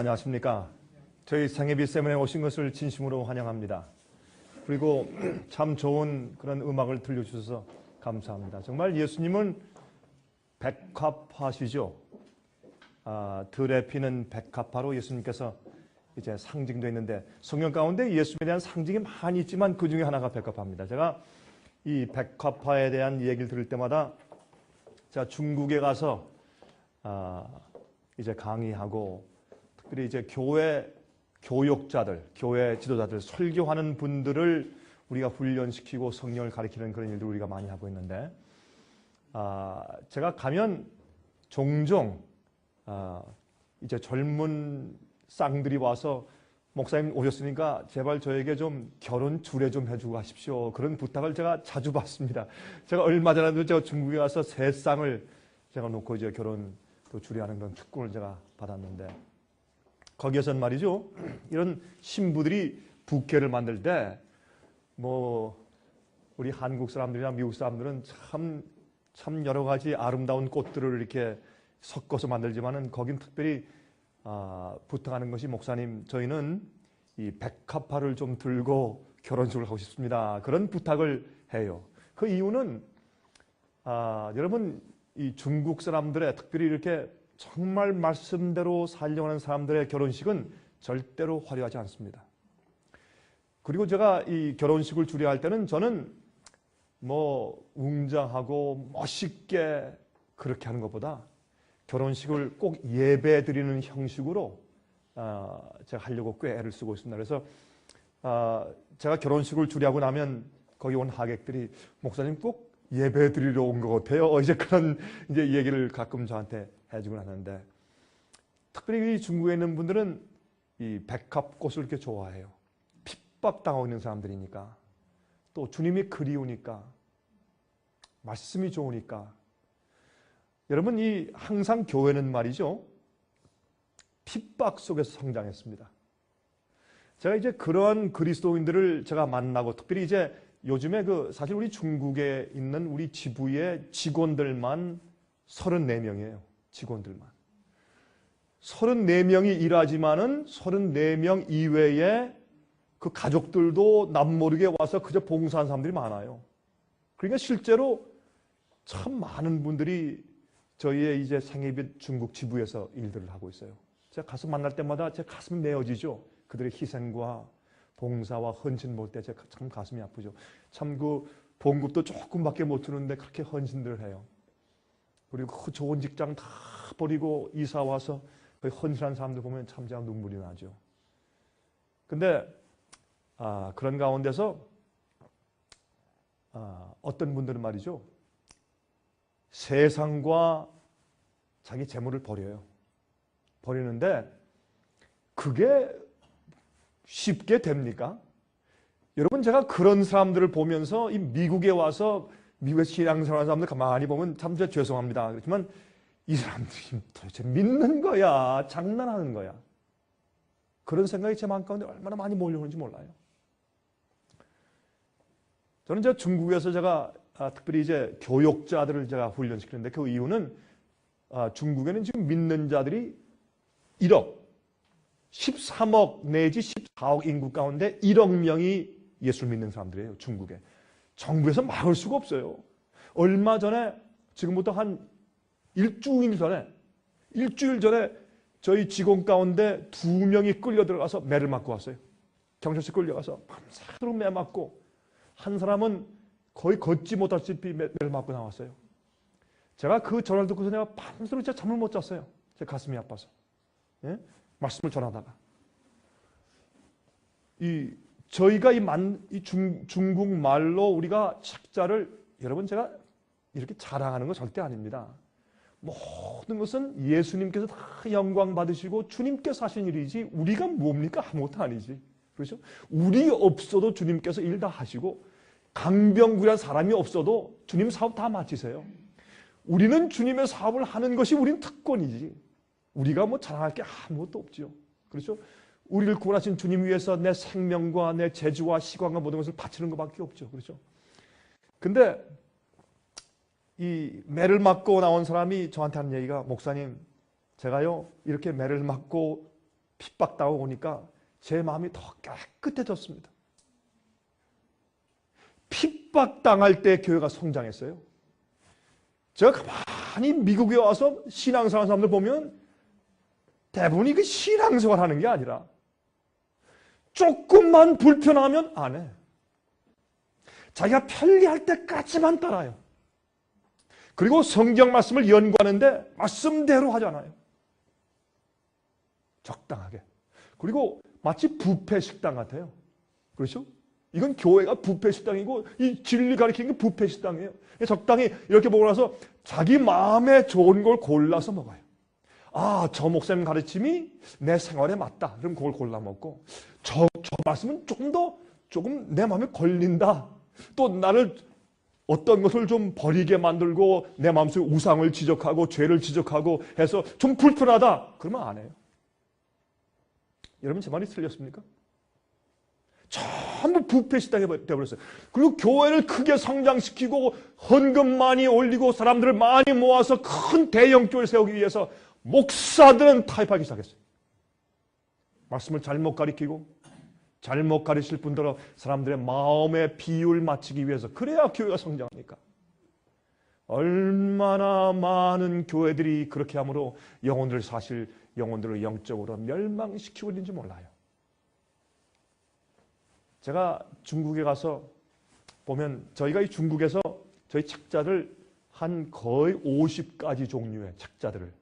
안녕하십니까. 저희 생애비 세미나에 오신 것을 진심으로 환영합니다. 그리고 참 좋은 그런 음악을 들려주셔서 감사합니다. 정말 예수님은 백합화시죠. 들에 피는 백합화로 예수님께서 이제 상징되어 있는데, 성경 가운데 예수님에 대한 상징이 많이 있지만 그 중에 하나가 백합화입니다. 제가 이 백합화에 대한 얘기를 들을 때마다 제가 중국에 가서 이제 강의하고, 특별히 이제 교회 교육자들, 교회 지도자들, 설교하는 분들을 우리가 훈련시키고 성령을 가르치는 그런 일들을 우리가 많이 하고 있는데, 제가 가면 종종 이제 젊은 쌍들이 와서 목사님 오셨으니까 제발 저에게 좀 결혼 주례 좀 해주고 하십시오. 그런 부탁을 제가 자주 받습니다. 제가 얼마 전에도 제가 중국에 가서 세 쌍을 제가 놓고 이제 결혼 또 주례하는 그런 축복을 제가 받았는데, 거기에선 말이죠, 이런 신부들이 부케를 만들 때 뭐 우리 한국 사람들이나 미국 사람들은 참 여러 가지 아름다운 꽃들을 이렇게 섞어서 만들지만은 거긴 특별히 부탁하는 것이, 목사님 저희는 이 백합화를 좀 들고 결혼식을 하고 싶습니다. 그런 부탁을 해요. 그 이유는 여러분, 이 중국 사람들의, 특별히 이렇게 정말 말씀대로 살려고 하는 사람들의 결혼식은 절대로 화려하지 않습니다. 그리고 제가 이 결혼식을 주례할 때는 저는 뭐 웅장하고 멋있게 그렇게 하는 것보다 결혼식을 꼭 예배 드리는 형식으로 제가 하려고 꽤 애를 쓰고 있습니다. 그래서 제가 결혼식을 주례하고 나면 거기 온 하객들이 목사님 꼭 예배 드리러 온 것 같아요. 이제 그런 이제 얘기를 가끔 저한테 해주곤 하는데, 특별히 중국에 있는 분들은 이 백합꽃을 이렇게 좋아해요. 핍박당하고 있는 사람들이니까, 또 주님이 그리우니까, 말씀이 좋으니까. 여러분, 이 항상 교회는 말이죠, 핍박 속에서 성장했습니다. 제가 이제 그러한 그리스도인들을 제가 만나고, 특별히 이제 요즘에 사실 우리 중국에 있는 우리 지부의 직원들만 34명이에요. 직원들만. 34명이 일하지만은 34명 이외에 그 가족들도 남모르게 와서 그저 봉사하는 사람들이 많아요. 그러니까 실제로 참 많은 분들이 저희의 이제 생애빛 중국 지부에서 일들을 하고 있어요. 제가 가서 만날 때마다 제 가슴이 메어지죠. 그들의 희생과 봉사와 헌신 볼 때 제가 참 가슴이 아프죠. 참 그 봉급도 조금밖에 못 주는데 그렇게 헌신들을 해요. 그리고 그 좋은 직장 다 버리고 이사 와서 그 헌신한 사람들 보면 참 제가 눈물이 나죠. 근데 그런 가운데서 어떤 분들은 말이죠, 세상과 자기 재물을 버리는데 그게 쉽게 됩니까? 여러분, 제가 그런 사람들을 보면서 이 미국에 와서 미국에서 신앙생활하는 사람들 가만히 보면 참 죄송합니다. 그렇지만 이 사람들이 도대체 믿는 거야, 장난하는 거야, 그런 생각이 제 마음 가운데 얼마나 많이 몰려오는지 몰라요. 저는 이제 중국에서 제가 특별히 이제 교육자들을 제가 훈련시키는데, 그 이유는 중국에는 지금 믿는 자들이 1억, 13억 내지 14억 인구 가운데 1억 명이 예수를 믿는 사람들이에요. 중국에. 정부에서 막을 수가 없어요. 얼마 전에, 지금부터 한 일주일 전에 저희 직원 가운데 2명이 끌려 들어가서 매를 맞고 왔어요. 경찰서 끌려가서 밤새도록 매 맞고, 한 사람은 거의 걷지 못하시피 매를 맞고 나왔어요. 제가 그 전화를 듣고서 내가 밤새도록 진짜 잠을 못 잤어요. 제 가슴이 아파서. 예? 말씀을 전하다가. 저희가 중국 말로 우리가 책자를, 여러분 제가 이렇게 자랑하는 건 절대 아닙니다. 모든 것은 예수님께서 다 영광 받으시고 주님께서 하신 일이지 우리가 뭡니까? 아무것도 아니지. 그렇죠? 우리 없어도 주님께서 일 다 하시고, 강병구란 사람이 없어도 주님 사업 다 마치세요. 우리는 주님의 사업을 하는 것이 우린 특권이지. 우리가 뭐 자랑할 게 아무것도 없죠. 그렇죠? 우리를 구원하신 주님 위해서 내 생명과 내 재주와 시간과 모든 것을 바치는 것밖에 없죠. 그렇죠? 근데 이 매를 맞고 나온 사람이 저한테 하는 얘기가, 목사님 제가요 이렇게 매를 맞고 핍박당하고 오니까 제 마음이 더 깨끗해졌습니다. 핍박당할 때 교회가 성장했어요. 제가 가만히 미국에 와서 신앙생활 사람들 보면 대부분이 그 신앙생활 하는 게 아니라 조금만 불편하면 안 해. 자기가 편리할 때까지만 따라요. 그리고 성경 말씀을 연구하는데 말씀대로 하잖아요. 적당하게. 그리고 마치 뷔페 식당 같아요. 그렇죠? 이건 교회가 뷔페 식당이고 이 진리 가르치는 게 뷔페 식당이에요. 적당히 이렇게 보고 나서 자기 마음에 좋은 걸 골라서 먹어요. 아, 저 목사님 가르침이 내 생활에 맞다. 그럼 그걸 골라 먹고 저 말씀은 조금 내 마음에 걸린다. 또 나를 어떤 것을 좀 버리게 만들고 내 마음속에 우상을 지적하고 죄를 지적하고 해서 좀 불편하다. 그러면 안 해요. 여러분 제 말이 틀렸습니까? 전부 뷔페 식당이 되어버렸어요. 그리고 교회를 크게 성장시키고 헌금 많이 올리고 사람들을 많이 모아서 큰 대형 교회를 세우기 위해서 목사들은 타협하기 시작했어요. 말씀을 잘못 가리키고 잘못 가르칠 뿐더러 사람들의 마음의 비율 맞추기 위해서 그래야 교회가 성장하니까. 얼마나 많은 교회들이 그렇게 함으로 영혼들을 영적으로 멸망시키고 있는지 몰라요. 제가 중국에 가서 보면 저희가 이 중국에서 저희 책자를 한 거의 50가지 종류의 책자들을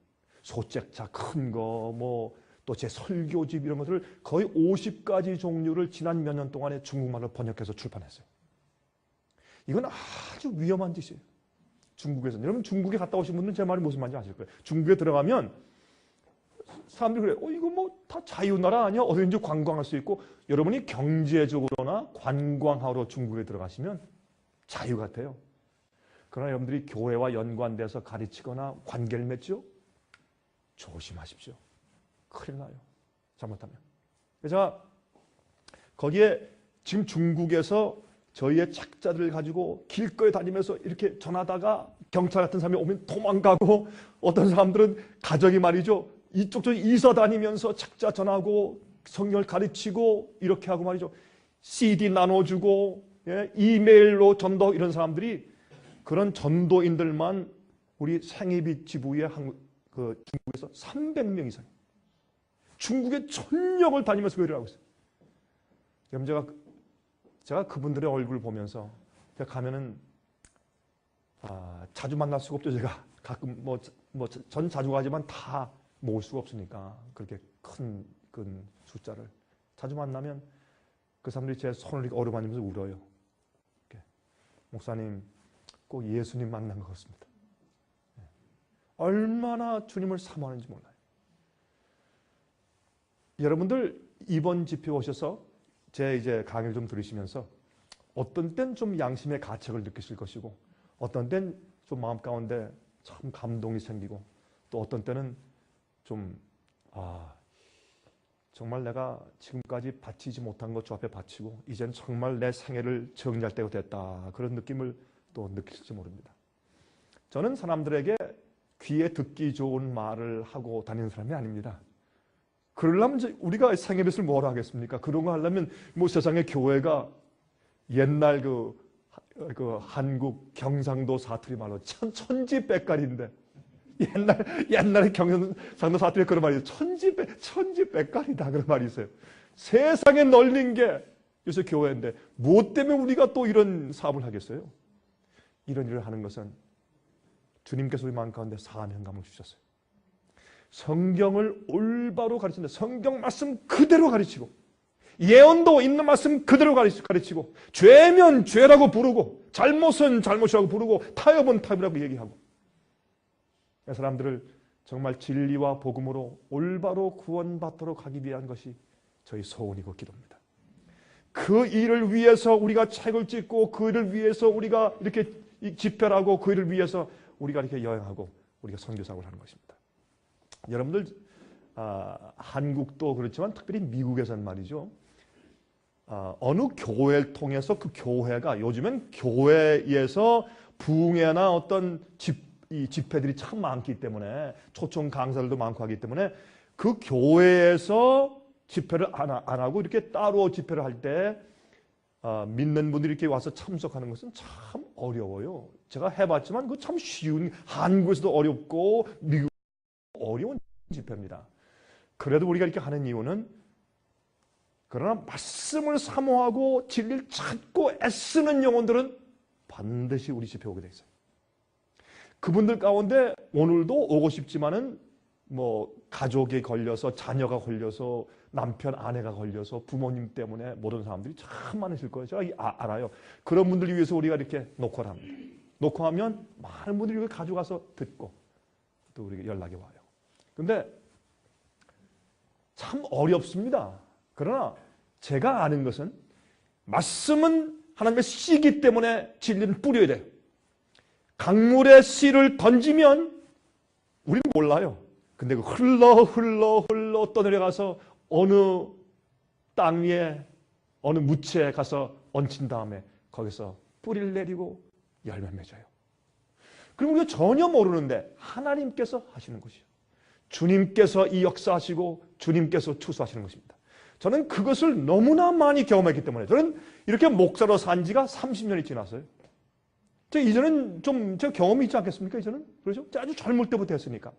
소책자 큰 거 또 제 설교집 이런 것들을 거의 50가지 종류를 지난 몇 년 동안에 중국말로 번역해서 출판했어요. 이건 아주 위험한 짓이에요. 중국에서는. 여러분 중국에 갔다 오신 분들은 제 말이 무슨 말인지 아실 거예요. 중국에 들어가면 사람들이 그래요. 이거 다 자유나라 아니야? 어디든지 관광할 수 있고. 여러분이 경제적으로나 관광하러 중국에 들어가시면 자유 같아요. 그러나 여러분들이 교회와 연관돼서 가르치거나 관계를 맺죠? 조심하십시오. 큰일 나요. 잘못하면. 그래서 거기에 지금 중국에서 저희의 책자들을 가지고 길거리 다니면서 이렇게 전하다가 경찰 같은 사람이 오면 도망가고 어떤 사람들은 가족이 말이죠. 이쪽 저쪽 이사 다니면서 책자 전하고 성경을 가르치고 이렇게 하고 말이죠. CD 나눠주고 이메일로 전도 이런 사람들이 그런 전도인들만 우리 생애빛 지부의 중국에서 300명 이상 중국의 전역을 다니면서 교회를 하고 있어요. 그럼 제가 그분들의 얼굴을 보면서 제가 가면은 자주 만날 수가 없죠. 제가 가끔 전 자주 가지만 다 모을 수가 없으니까 그렇게 큰 숫자를 자주 만나면 그 사람들이 제 손을 이렇게 어루만지면서 울어요. 이렇게. 목사님 꼭 예수님 만난 것 같습니다. 얼마나 주님을 사모하는지 몰라요. 여러분들 이번 집회 오셔서 제 이제 강의를 좀 들으시면서 어떤 땐 좀 양심의 가책을 느끼실 것이고 어떤 땐 좀 마음 가운데 참 감동이 생기고 또 어떤 때는 좀 정말 내가 지금까지 바치지 못한 것 주 앞에 바치고 이젠 정말 내 생애를 정리할 때가 됐다. 그런 느낌을 또 느낄지 모릅니다. 저는 사람들에게 귀에 듣기 좋은 말을 하고 다니는 사람이 아닙니다. 그러려면 우리가 생애빛을 뭐라 하겠습니까? 그런 거 하려면 세상에 교회가 옛날 그 한국 경상도 사투리 말로 천지백갈인데 옛날에 경상도 사투리에 그런 말이 있어요. 천지백갈이다 그런 말이 있어요. 세상에 널린 게 요새 교회인데 무엇 때문에 우리가 또 이런 사업을 하겠어요? 이런 일을 하는 것은 주님께서 우리 마음 가운데 사명감을 주셨어요. 성경을 올바로 가르치는데 성경 말씀 그대로 가르치고 예언도 있는 말씀 그대로 가르치고 죄면 죄라고 부르고 잘못은 잘못이라고 부르고 타협은 타협이라고 얘기하고 사람들을 정말 진리와 복음으로 올바로 구원받도록 하기 위한 것이 저희 소원이고 기도입니다. 그 일을 위해서 우리가 책을 찍고 그 일을 위해서 우리가 이렇게 집회를 하고 그 일을 위해서 우리가 이렇게 여행하고 우리가 선교사업을 하는 것입니다. 여러분들 한국도 그렇지만 특별히 미국에서는 말이죠. 어느 교회를 통해서 그 교회가 요즘엔 교회에서 부흥회나 어떤 집회들이 참 많기 때문에 초청 강사들도 많고 하기 때문에 그 교회에서 집회를 안 하고 이렇게 따로 집회를 할 때 믿는 분들이 이렇게 와서 참석하는 것은 참 어려워요. 제가 해봤지만 그 참 쉬운, 한국에서도 어렵고 미국도 어려운 집회입니다. 그래도 우리가 이렇게 하는 이유는, 그러나 말씀을 사모하고 진리를 찾고 애쓰는 영혼들은 반드시 우리 집회에 오게 돼 있어요. 그분들 가운데 오늘도 오고 싶지만은 뭐 가족이 걸려서, 자녀가 걸려서, 남편 아내가 걸려서, 부모님 때문에 못 온 사람들이 참 많으실 거예요. 제가 알아요. 그런 분들을 위해서 우리가 이렇게 녹화를 합니다. 녹화하면 많은 분들이 이걸 가져가서 듣고 또 우리에게 연락이 와요. 근데 참 어렵습니다. 그러나 제가 아는 것은, 말씀은 하나님의 씨이기 때문에 진리는 뿌려야 돼요. 강물에 씨를 던지면 우리는 몰라요. 근데 흘러 떠내려가서 어느 땅 위에, 어느 무치에 가서 얹힌 다음에 거기서 뿌리를 내리고 열매 맺어요. 그럼 우리가 전혀 모르는데 하나님께서 하시는 것이요, 주님께서 이 역사하시고 주님께서 추수하시는 것입니다. 저는 그것을 너무나 많이 경험했기 때문에, 저는 이렇게 목사로 산 지가 30년이 지났어요. 이제는 좀 제가 경험이 있지 않겠습니까? 이제는 그렇죠? 아주 젊을 때부터 했으니까.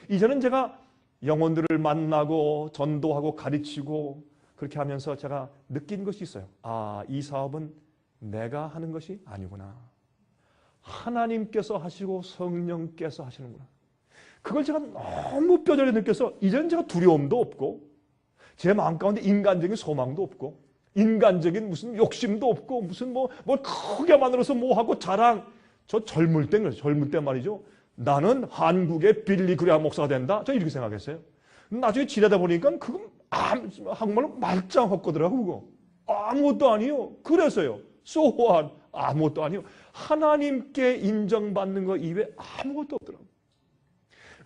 이제는 제가 영혼들을 만나고 전도하고 가르치고 그렇게 하면서 제가 느낀 것이 있어요. 아, 이 사업은 내가 하는 것이 아니구나. 하나님께서 하시고 성령께서 하시는구나. 그걸 제가 너무 뼈저리 느껴서 이제는 제가 두려움도 없고, 제 마음 가운데 인간적인 소망도 없고, 인간적인 무슨 욕심도 없고, 무슨 뭘 크게 만들어서 뭐하고 자랑. 저 젊을 때 그랬어요. 젊을 때 말이죠. 나는 한국의 빌리 그레이엄 목사가 된다. 저 이렇게 생각했어요. 나중에 지내다 보니까 그건 한국말로 말짱 헛거더라고. 그거 아무것도 아니요. 그래서요. So what? 아무것도 아니요. 하나님께 인정받는 것 이외에 아무것도 없더라고.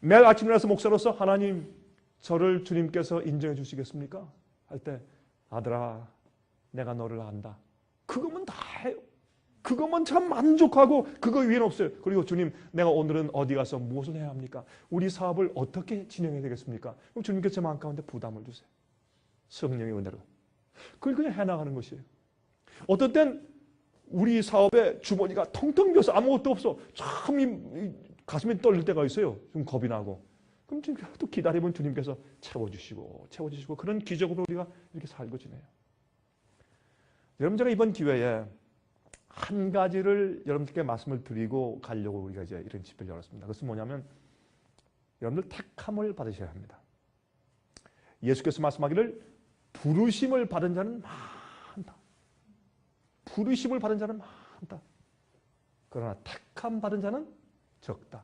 매일 아침 일어나서 목사로서, 하나님, 저를 주님께서 인정해 주시겠습니까? 할 때, 아들아, 내가 너를 안다. 그거면 다 해요. 그거면 참 만족하고 그거 위에는 없어요. 그리고 주님, 내가 오늘은 어디 가서 무엇을 해야 합니까? 우리 사업을 어떻게 진행해야 되겠습니까? 그럼 주님께서 제 마음 가운데 부담을 주세요. 성령의 은혜로. 그걸 그냥 해나가는 것이에요. 어떤 땐 우리 사업에 주머니가 텅텅 비어서 아무것도 없어. 참 가슴이 떨릴 때가 있어요. 좀 겁이 나고. 그럼 또 기다리면 주님께서 채워주시고 그런 기적으로 우리가 이렇게 살고 지내요. 여러분, 제가 이번 기회에 한 가지를 여러분들께 말씀을 드리고 가려고 우리가 이제 이런 집회를 열었습니다. 그것은 뭐냐면, 여러분들 택함을 받으셔야 합니다. 예수께서 말씀하기를 부르심을 받은 자는 많다. 부르심을 받은 자는 많다. 그러나 택함 받은 자는 적다.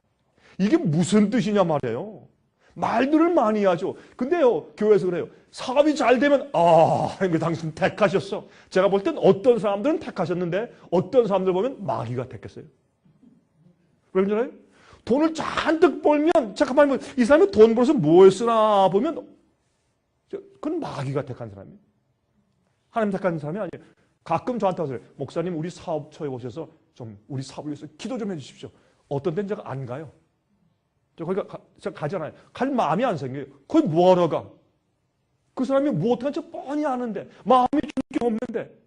이게 무슨 뜻이냐 말이에요. 말들을 많이 하죠. 근데요, 교회에서 그래요. 사업이 잘 되면 하나님 당신 택하셨어. 제가 볼 땐 어떤 사람들은 택하셨는데 어떤 사람들 보면 마귀가 택했어요. 왜 그런지 알아요? 돈을 잔뜩 벌면, 잠깐만, 이 사람이 돈 벌어서 뭘 쓰나 보면 그건 마귀가 택한 사람이에요. 하나님 택한 사람이 아니에요. 가끔 저한테 와서 그래요. 목사님, 우리 사업처에 오셔서 좀 우리 사업을 위해서 기도 좀 해주십시오. 어떤 때는 제가 안 가요. 제가 가잖아요. 갈 마음이 안 생겨요. 거기 뭐하러 가? 그 사람이 무엇하는지 뻔히 아는데, 마음이 줄 게 없는데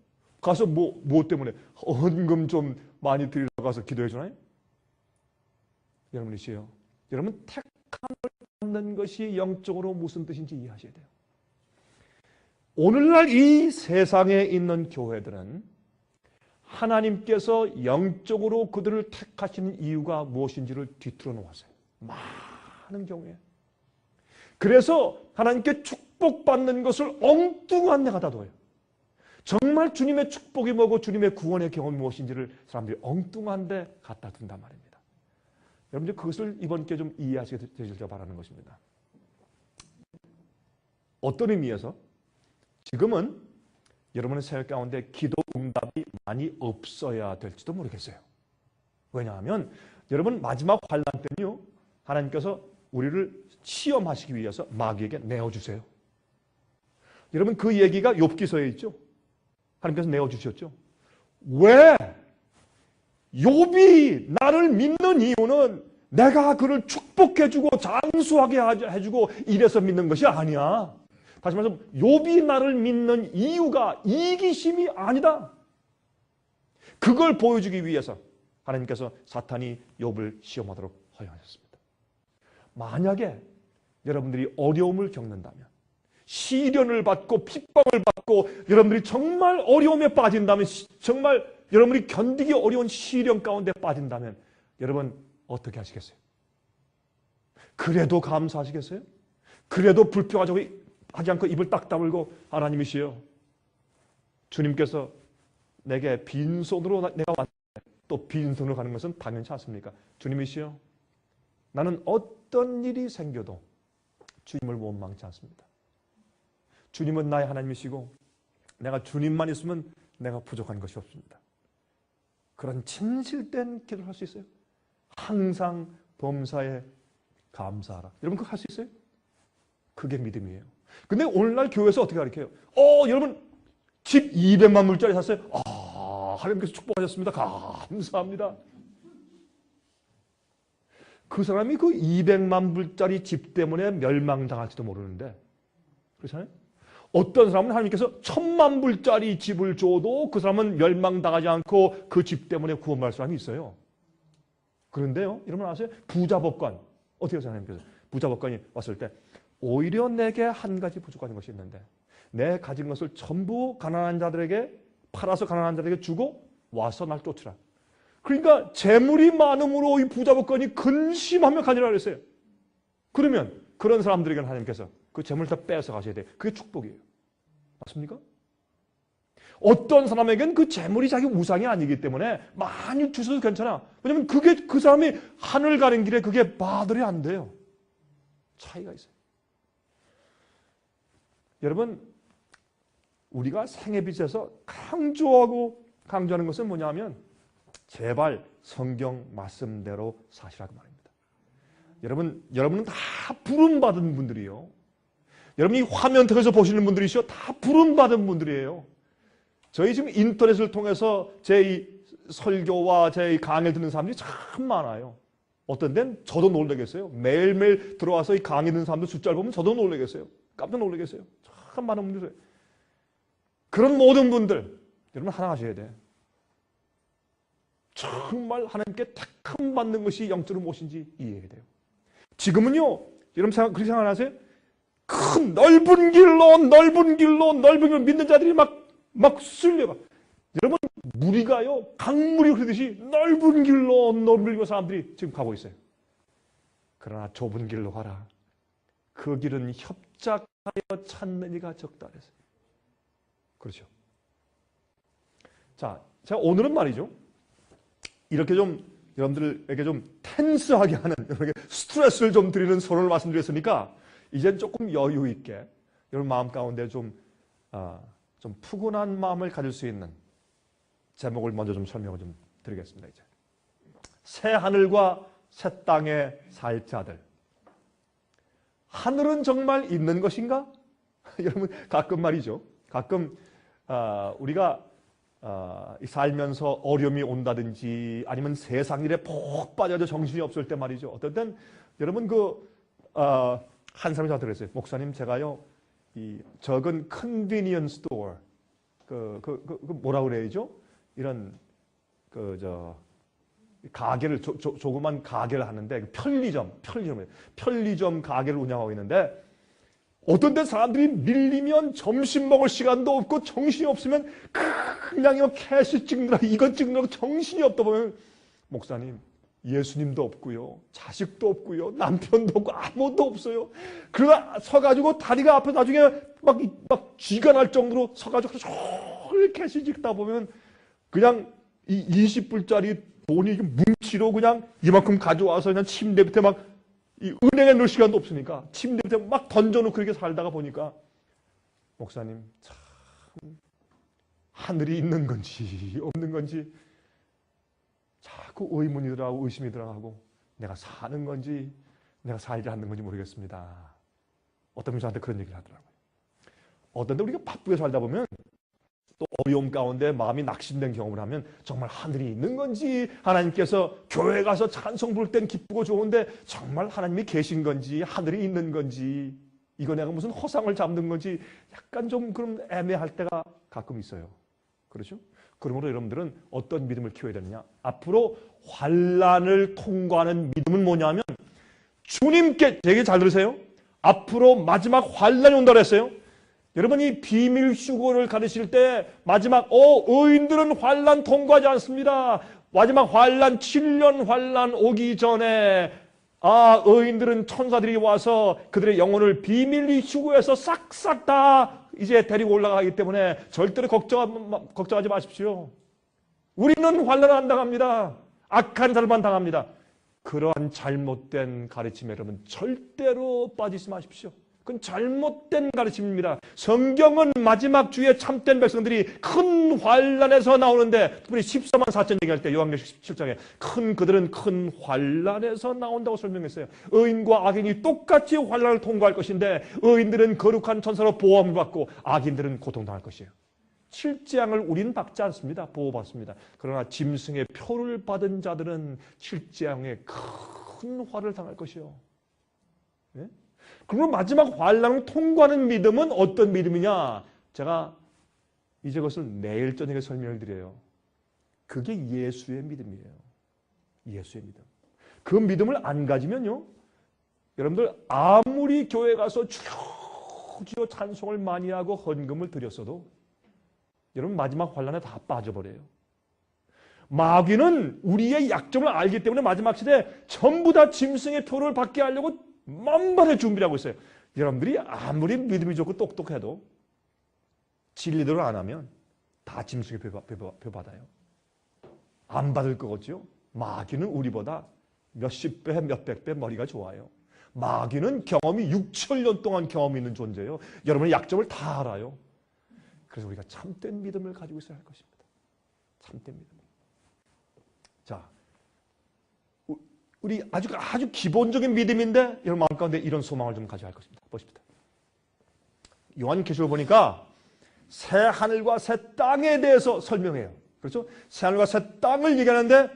가서 뭐 때문에 헌금 좀 많이 드리러 가서 기도해 주나요? 여러분이시요. 여러분, 택함을 받는 것이 영적으로 무슨 뜻인지 이해하셔야 돼요. 오늘날 이 세상에 있는 교회들은 하나님께서 영적으로 그들을 택하시는 이유가 무엇인지를 뒤틀어 놓았어요. 많은 경우에. 그래서 하나님께 축복받는 것을 엉뚱한 데 갖다 둬요. 정말 주님의 축복이 뭐고 주님의 구원의 경험이 무엇인지를 사람들이 엉뚱한 데 갖다 둔단 말입니다. 여러분들 그것을 이번 기회에 좀 이해하시게 되시길 바라는 것입니다. 어떤 의미에서 지금은 여러분의 생활 가운데 기도 응답이 많이 없어야 될지도 모르겠어요. 왜냐하면 여러분, 마지막 환난 때는요, 하나님께서 우리를 시험하시기 위해서 마귀에게 내어주세요. 여러분, 그 얘기가 욥기서에 있죠. 하나님께서 내어주셨죠. 왜? 욥이 나를 믿는 이유는 내가 그를 축복해주고 장수하게 해주고 이래서 믿는 것이 아니야. 다시 말해서 욥이 나를 믿는 이유가 이기심이 아니다. 그걸 보여주기 위해서 하나님께서 사탄이 욥을 시험하도록 허용하셨습니다. 만약에 여러분들이 어려움을 겪는다면, 시련을 받고 핍박을 받고 여러분들이 정말 어려움에 빠진다면, 정말 여러분이 견디기 어려운 시련 가운데 빠진다면 여러분 어떻게 하시겠어요? 그래도 감사하시겠어요? 그래도 불평하지 않고 입을 딱 다물고 하나님이시여, 주님께서 내게 빈손으로 내가 왔는데 또 빈손으로 가는 것은 당연치 않습니까? 주님이시여, 나는 어떤 일이 생겨도 주님을 원망치 않습니다. 주님은 나의 하나님이시고 내가 주님만 있으면 내가 부족한 것이 없습니다. 그런 진실된 기도를 할 수 있어요? 항상 범사에 감사하라. 여러분 그거 할 수 있어요? 그게 믿음이에요. 근데 오늘날 교회에서 어떻게 가르쳐요? 여러분 집 200만 불짜리 샀어요? 하나님께서 축복하셨습니다. 감사합니다. 그 사람이 그 200만 불짜리 집 때문에 멸망당할지도 모르는데, 그렇잖아요? 어떤 사람은 하나님께서 1000만 불짜리 집을 줘도 그 사람은 멸망당하지 않고 그 집 때문에 구원받을 사람이 있어요. 그런데요, 여러분 아세요? 부자법관, 어떻게 해서 하나님께서 부자법관이 왔을 때 오히려 내게 한 가지 부족한 것이 있는데 내 가진 것을 전부 가난한 자들에게 팔아서 가난한 자들에게 주고 와서 날 쫓으라. 그러니까 재물이 많음으로 이 부자법관이 근심하며 가니라 그랬어요. 그러면 그런 사람들에게는 하나님께서 그 재물을 다 빼앗아 가셔야 돼요. 그게 축복이에요. 맞습니까? 어떤 사람에겐 그 재물이 자기 우상이 아니기 때문에 많이 주셔도 괜찮아. 왜냐하면 그게 그 사람이 하늘 가는 길에 그게 마들이 안 돼요. 차이가 있어요. 여러분, 우리가 생애빛에서 강조하는 것은 뭐냐면 제발 성경 말씀대로 사시라고 말입니다. 여러분은 다 부름받은 분들이요. 여러분이 화면 통해서 보시는 분들이시오. 다 부름받은 분들이에요. 저희 지금 인터넷을 통해서 제 이 설교와 제 이 강의를 듣는 사람들이 참 많아요. 어떤 데는 저도 놀라겠어요. 매일매일 들어와서 이 강의 듣는 사람들 숫자를 보면 저도 놀라겠어요. 깜짝 놀라겠어요. 참 많은 분들이. 그런 모든 분들, 여러분 하나 하셔야 돼. 정말 하나님께 택함 받는 것이 영적으로 무엇인지 이해해야 돼요. 지금은요, 여러분 그렇게 생각 안 하세요? 큰 넓은 길로 믿는 자들이 막 쓸려가. 여러분 무리가요 강물이 흐르듯이 넓은 길로 사람들이 지금 가고 있어요. 그러나 좁은 길로 가라. 그 길은 협착하여 찾는 이가 적다 그랬어요. 그렇죠. 자, 제가 오늘은 말이죠, 이렇게 좀 여러분들에게 좀 텐스하게 하는, 이렇게 스트레스를 좀 드리는 선언을 말씀드렸으니까 이젠 조금 여유 있게 여러분 마음 가운데 좀 푸근한 마음을 가질 수 있는 제목을 먼저 좀 설명을 좀 드리겠습니다. 이제 새 하늘과 새 땅에 살 자들. 하늘은 정말 있는 것인가? 여러분 가끔 말이죠. 가끔 우리가 살면서 어려움이 온다든지 아니면 세상 일에 푹 빠져서 정신이 없을 때 말이죠. 어떤 땐 여러분 한 사람이 저한테 그랬어요. 목사님, 제가요 이 적은 컨비니언스 스토어 뭐라 그래야죠? 이런 가게를 조그만 가게를 하는데 편리점 가게를 운영하고 있는데 어떤 때 사람들이 밀리면 점심 먹을 시간도 없고 정신이 없으면 그냥 캐시 찍느라 이것 찍느라고 정신이 없다 보면 목사님, 예수님도 없고요, 자식도 없고요, 남편도 없고 아무것도 없어요. 그러다 서가지고 다리가 아파서 나중에 막 쥐가 날 정도로 서가지고 저를 캐시 찍다 보면 그냥 이 20불짜리 돈이 뭉치로 그냥 이만큼 가져와서 그냥 침대 밑에 막 이 은행에 넣을 시간도 없으니까 침대 밑에 막 던져놓고 그렇게 살다가 보니까 목사님, 참 하늘이 있는 건지 없는 건지 자꾸 의문이 들어가고 의심이 들어가고 내가 사는 건지 내가 살지 않는 건지 모르겠습니다. 어떤 분이 저한테 그런 얘기를 하더라고요. 어떤 데 우리가 바쁘게 살다 보면 또 어려움 가운데 마음이 낙심된 경험을 하면 정말 하늘이 있는 건지, 하나님께서 교회 가서 찬송 부를 땐 기쁘고 좋은데 정말 하나님이 계신 건지, 하늘이 있는 건지, 이거 내가 무슨 허상을 잡는 건지 약간 좀 그런 애매할 때가 가끔 있어요. 그렇죠? 그러므로 여러분들은 어떤 믿음을 키워야 되느냐? 앞으로 환난을 통과하는 믿음은 뭐냐면, 주님께, 되게 잘 들으세요. 앞으로 마지막 환난이 온다고 했어요. 여러분이 비밀 휴거를 가르칠 때 마지막 의인들은 환난 통과하지 않습니다. 마지막 환난 7년 환난 오기 전에 의인들은 천사들이 와서 그들의 영혼을 비밀 휴거에서 싹싹 다 이제 데리고 올라가기 때문에 절대로 걱정하지 마십시오. 우리는 환난을 안 당합니다. 악한 자들만 당합니다. 그러한 잘못된 가르침에 여러분 절대로 빠지지 마십시오. 그건 잘못된 가르침입니다. 성경은 마지막 주에 참된 백성들이 큰 환난에서 나오는데, 특별히 14만 4천 얘기할 때 요한계시록 17장에 그들은 큰 환난에서 나온다고 설명했어요. 의인과 악인이 똑같이 환난을 통과할 것인데, 의인들은 거룩한 천사로 보호함을 받고 악인들은 고통당할 것이에요. 7재앙을 우리는 받지 않습니다. 보호받습니다. 그러나 짐승의 표를 받은 자들은 7재앙에 큰 화를 당할 것이요. 네? 그러면 마지막 환난을 통과하는 믿음은 어떤 믿음이냐? 제가 이제 그것을 내일 저녁에 설명을 드려요. 그게 예수의 믿음이에요. 예수의 믿음. 그 믿음을 안 가지면요, 여러분들 아무리 교회 가서 주여 찬송을 많이 하고 헌금을 드렸어도 여러분 마지막 환난에 다 빠져버려요. 마귀는 우리의 약점을 알기 때문에 마지막 시대에 전부 다 짐승의 표를 받게 하려고 만반의 준비를 하고 있어요. 여러분들이 아무리 믿음이 좋고 똑똑해도 진리대로 안 하면 다 짐승의 표 받아요. 안 받을 거겠죠. 마귀는 우리보다 몇십 배, 몇백 배 머리가 좋아요. 마귀는 경험이 6,000년 동안 경험이 있는 존재예요. 여러분의 약점을 다 알아요. 그래서 우리가 참된 믿음을 가지고 있어야 할 것입니다. 참된 믿음. 자, 우리 아주 기본적인 믿음인데 여러분 마음 가운데 이런 소망을 좀 가져야 할 것입니다. 보십시다. 요한계시록 보니까 새 하늘과 새 땅에 대해서 설명해요. 그렇죠? 새 하늘과 새 땅을 얘기하는데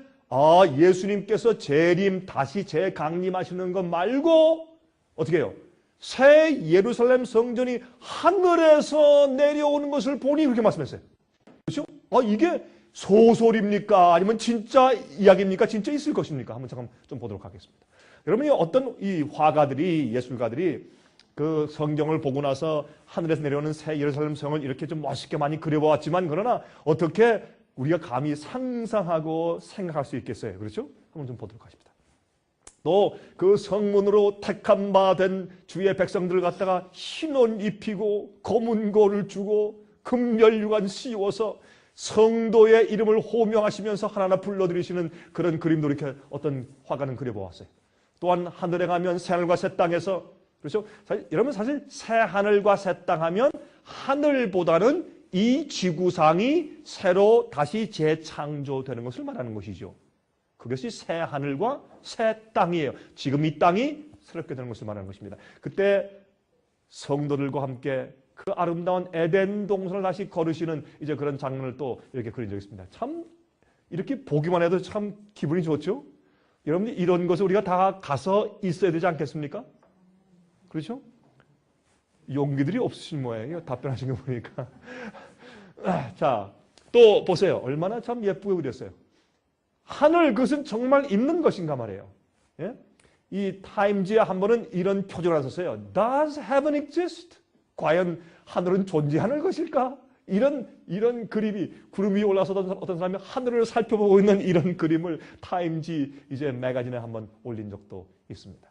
예수님께서 재림 다시 재강림하시는 것 말고 어떻게 해요? 새 예루살렘 성전이 하늘에서 내려오는 것을 보니 그렇게 말씀했어요. 그렇죠? 이게 소설입니까? 아니면 진짜 이야기입니까? 진짜 있을 것입니까? 한번 잠깐 좀 보도록 하겠습니다. 여러분이 어떤 이 화가들이, 예술가들이 그 성경을 보고 나서 하늘에서 내려오는 새 예루살렘 성을 이렇게 좀 멋있게 많이 그려보았지만, 그러나 어떻게 우리가 감히 상상하고 생각할 수 있겠어요? 그렇죠? 한번 좀 보도록 하십니다. 또 그 성문으로 택한 바 된 주의 백성들을 갖다가 흰 옷 입히고 검은 고를 주고 금면류관 씌워서 성도의 이름을 호명하시면서 하나하나 불러들이시는 그런 그림도 이렇게 어떤 화가는 그려보았어요. 또한 하늘에 가면 새하늘과 새 땅에서, 그렇죠? 여러분 사실 새하늘과 새 땅 하면 하늘보다는 이 지구상이 새로 다시 재창조되는 것을 말하는 것이죠. 그것이 새하늘과 새 땅이에요. 지금 이 땅이 새롭게 되는 것을 말하는 것입니다. 그때 성도들과 함께 그 아름다운 에덴 동산을 다시 걸으시는 이제 그런 장면을 또 이렇게 그린 적이 있습니다. 참 이렇게 보기만 해도 참 기분이 좋죠? 여러분들 이런 것을 우리가 다 가서 있어야 되지 않겠습니까? 그렇죠? 용기들이 없으신 모양이에요. 답변하신 거 보니까. 자, 또 보세요. 얼마나 참 예쁘게 그렸어요. 하늘, 그것은 정말 있는 것인가 말이에요. 예? 이 타임즈에 한 번은 이런 표절을 썼어요. Does heaven exist? 과연 하늘은 존재하는 것일까? 이런 그림이, 구름 위에 올라서 어떤 사람이 하늘을 살펴보고 있는 이런 그림을 타임지 이제 매거진에 한번 올린 적도 있습니다.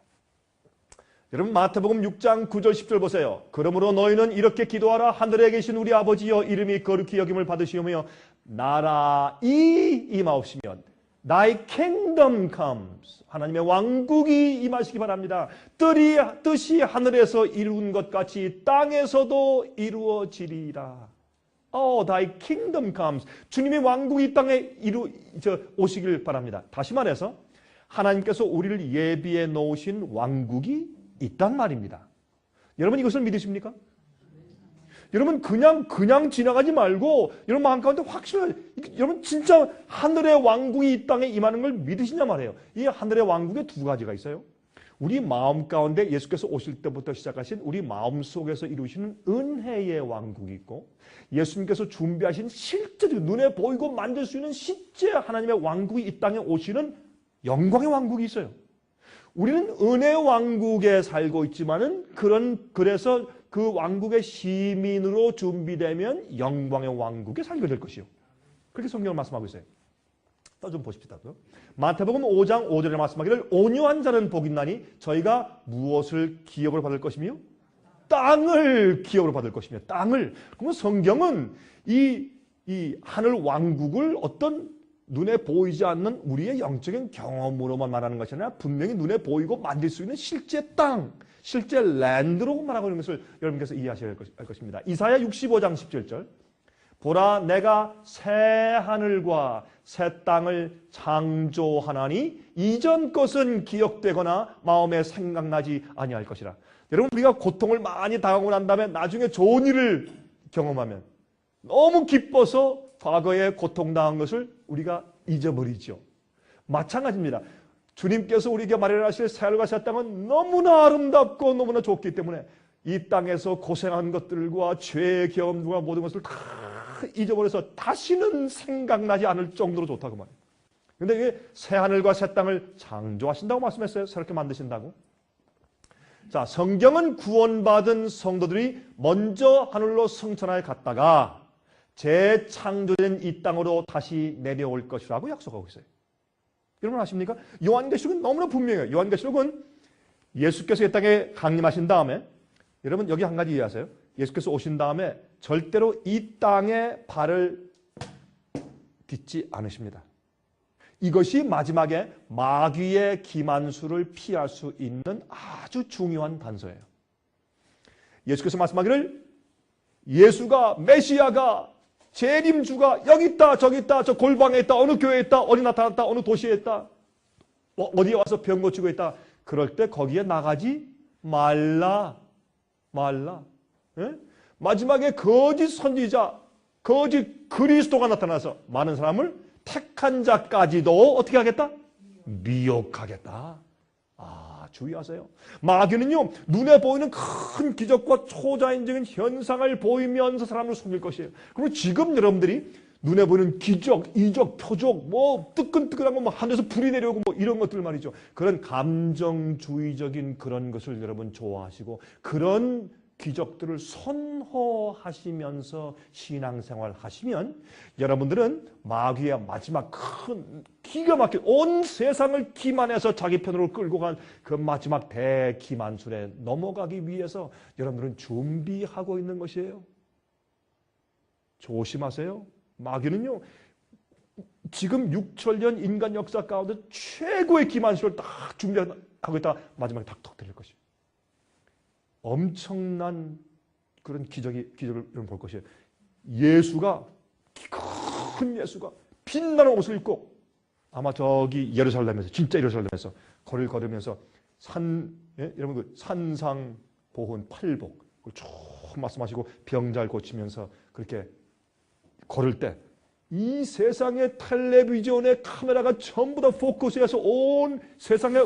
여러분 마태복음 6장 9절 10절 보세요. 그러므로 너희는 이렇게 기도하라. 하늘에 계신 우리 아버지여, 이름이 거룩히 여김을 받으시오며 나라이 임하옵시면 Thy kingdom comes. 하나님의 왕국이 임하시기 바랍니다. 뜻이 하늘에서 이룬 것 같이 땅에서도 이루어지리라. Thy kingdom comes. 주님의 왕국이 이 땅에 오시길 바랍니다. 다시 말해서 하나님께서 우리를 예비해 놓으신 왕국이 있단 말입니다. 여러분 이것을 믿으십니까? 여러분 그냥 지나가지 말고 여러분 마음 가운데 확실하게 여러분 진짜 하늘의 왕국이 이 땅에 임하는 걸 믿으시냐 말이에요. 이 하늘의 왕국에 두 가지가 있어요. 우리 마음 가운데 예수께서 오실 때부터 시작하신 우리 마음 속에서 이루시는 은혜의 왕국이 있고 예수님께서 준비하신 실제로 눈에 보이고 만질 수 있는 실제 하나님의 왕국이 이 땅에 오시는 영광의 왕국이 있어요. 우리는 은혜의 왕국에 살고 있지만은 그래서 그 왕국의 시민으로 준비되면 영광의 왕국에 살게 될 것이요. 그렇게 성경을 말씀하고 있어요. 또 좀 보십시다. 마태복음 5장 5절에 말씀하기를 온유한 자는 복이 있나니 저희가 무엇을 기업으로 받을 것이며 땅을 기업으로 받을 것이며 땅을. 그러면 성경은 이 하늘 왕국을 어떤 눈에 보이지 않는 우리의 영적인 경험으로만 말하는 것이 아니라 분명히 눈에 보이고 만질 수 있는 실제 땅, 실제 랜드로 말하고 있는 것을 여러분께서 이해하셔야 할 것입니다. 이사야 65장 17절 보라 내가 새 하늘과 새 땅을 창조하나니 이전 것은 기억되거나 마음에 생각나지 아니할 것이라. 여러분 우리가 고통을 많이 당하고 난 다음에 나중에 좋은 일을 경험하면 너무 기뻐서 과거에 고통당한 것을 우리가 잊어버리죠. 마찬가지입니다. 주님께서 우리에게 마련하실 새 하늘과 새 땅은 너무나 아름답고 너무나 좋기 때문에 이 땅에서 고생한 것들과 죄의 경험과 모든 것을 다 잊어버려서 다시는 생각나지 않을 정도로 좋다고 말해요. 그런데 이게 새 하늘과 새 땅을 창조하신다고 말씀했어요. 새롭게 만드신다고. 자, 성경은 구원받은 성도들이 먼저 하늘로 승천하여 갔다가 재창조된 이 땅으로 다시 내려올 것이라고 약속하고 있어요. 여러분 아십니까? 요한계시록은 너무나 분명해요. 요한계시록은 예수께서 이 땅에 강림하신 다음에 여러분 여기 한 가지 이해하세요. 예수께서 오신 다음에 절대로 이 땅에 발을 딛지 않으십니다. 이것이 마지막에 마귀의 기만수를 피할 수 있는 아주 중요한 단서예요. 예수께서 말씀하기를 예수가 메시아가 재림주가 여기 있다 저기 있다 저 골방에 있다 어느 교회에 있다 어디 나타났다 어느 도시에 있다 어디에 와서 병 고치고 있다. 그럴 때 거기에 나가지 말라. 예? 마지막에 거짓 선지자 거짓 그리스도가 나타나서 많은 사람을 택한 자까지도 어떻게 하겠다? 미혹하겠다. 아, 주의하세요. 마귀는요 눈에 보이는 큰 기적과 초자연적인 현상을 보이면서 사람을 속일 것이에요. 그리고 지금 여러분들이 눈에 보이는 기적, 이적, 표적, 뭐 뜨끈뜨끈한 거, 뭐 하늘에서 불이 내려오고 뭐 이런 것들 말이죠. 그런 감정주의적인 그런 것을 여러분 좋아하시고 그런 기적들을 선호하시면서 신앙생활 하시면 여러분들은 마귀의 마지막 큰 기가 막힌 온 세상을 기만해서 자기 편으로 끌고 간 그 마지막 대기만술에 넘어가기 위해서 여러분들은 준비하고 있는 것이에요. 조심하세요. 마귀는요 지금 6천년 인간 역사 가운데 최고의 기만술을 딱 준비하고 있다가 마지막에 탁 들릴 것이에요. 엄청난 그런 기적을 여러분 볼 것이에요. 예수가 큰 예수가 빛나는 옷을 입고 아마 저기 예루살렘에서 진짜 예루살렘에서 거리를 걸으면서 여러분 그 산상 보훈 팔복 쭉 말씀하시고 병 잘 고치면서 그렇게 걸을 때 이 세상의 텔레비전의 카메라가 전부 다 포커스해서 온 세상의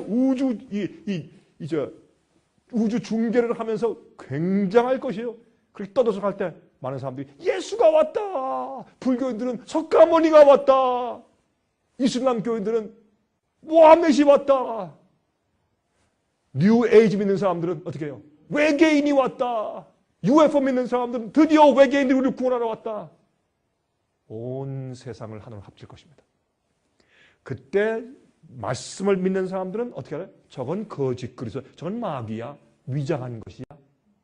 우주 중계를 하면서 굉장할 것이에요. 그렇게 떠들어서 갈 때 많은 사람들이 예수가 왔다. 불교인들은 석가모니가 왔다. 이슬람 교인들은 모하메시 왔다. 뉴 에이지 믿는 사람들은 어떻게 해요? 외계인이 왔다. UFO 믿는 사람들은 드디어 외계인들이 우리를 구원하러 왔다. 온 세상을 하나로 합칠 것입니다. 그때 말씀을 믿는 사람들은 어떻게 알아요? 저건 거짓 그리스도, 저건 마귀야, 위장한 것이야.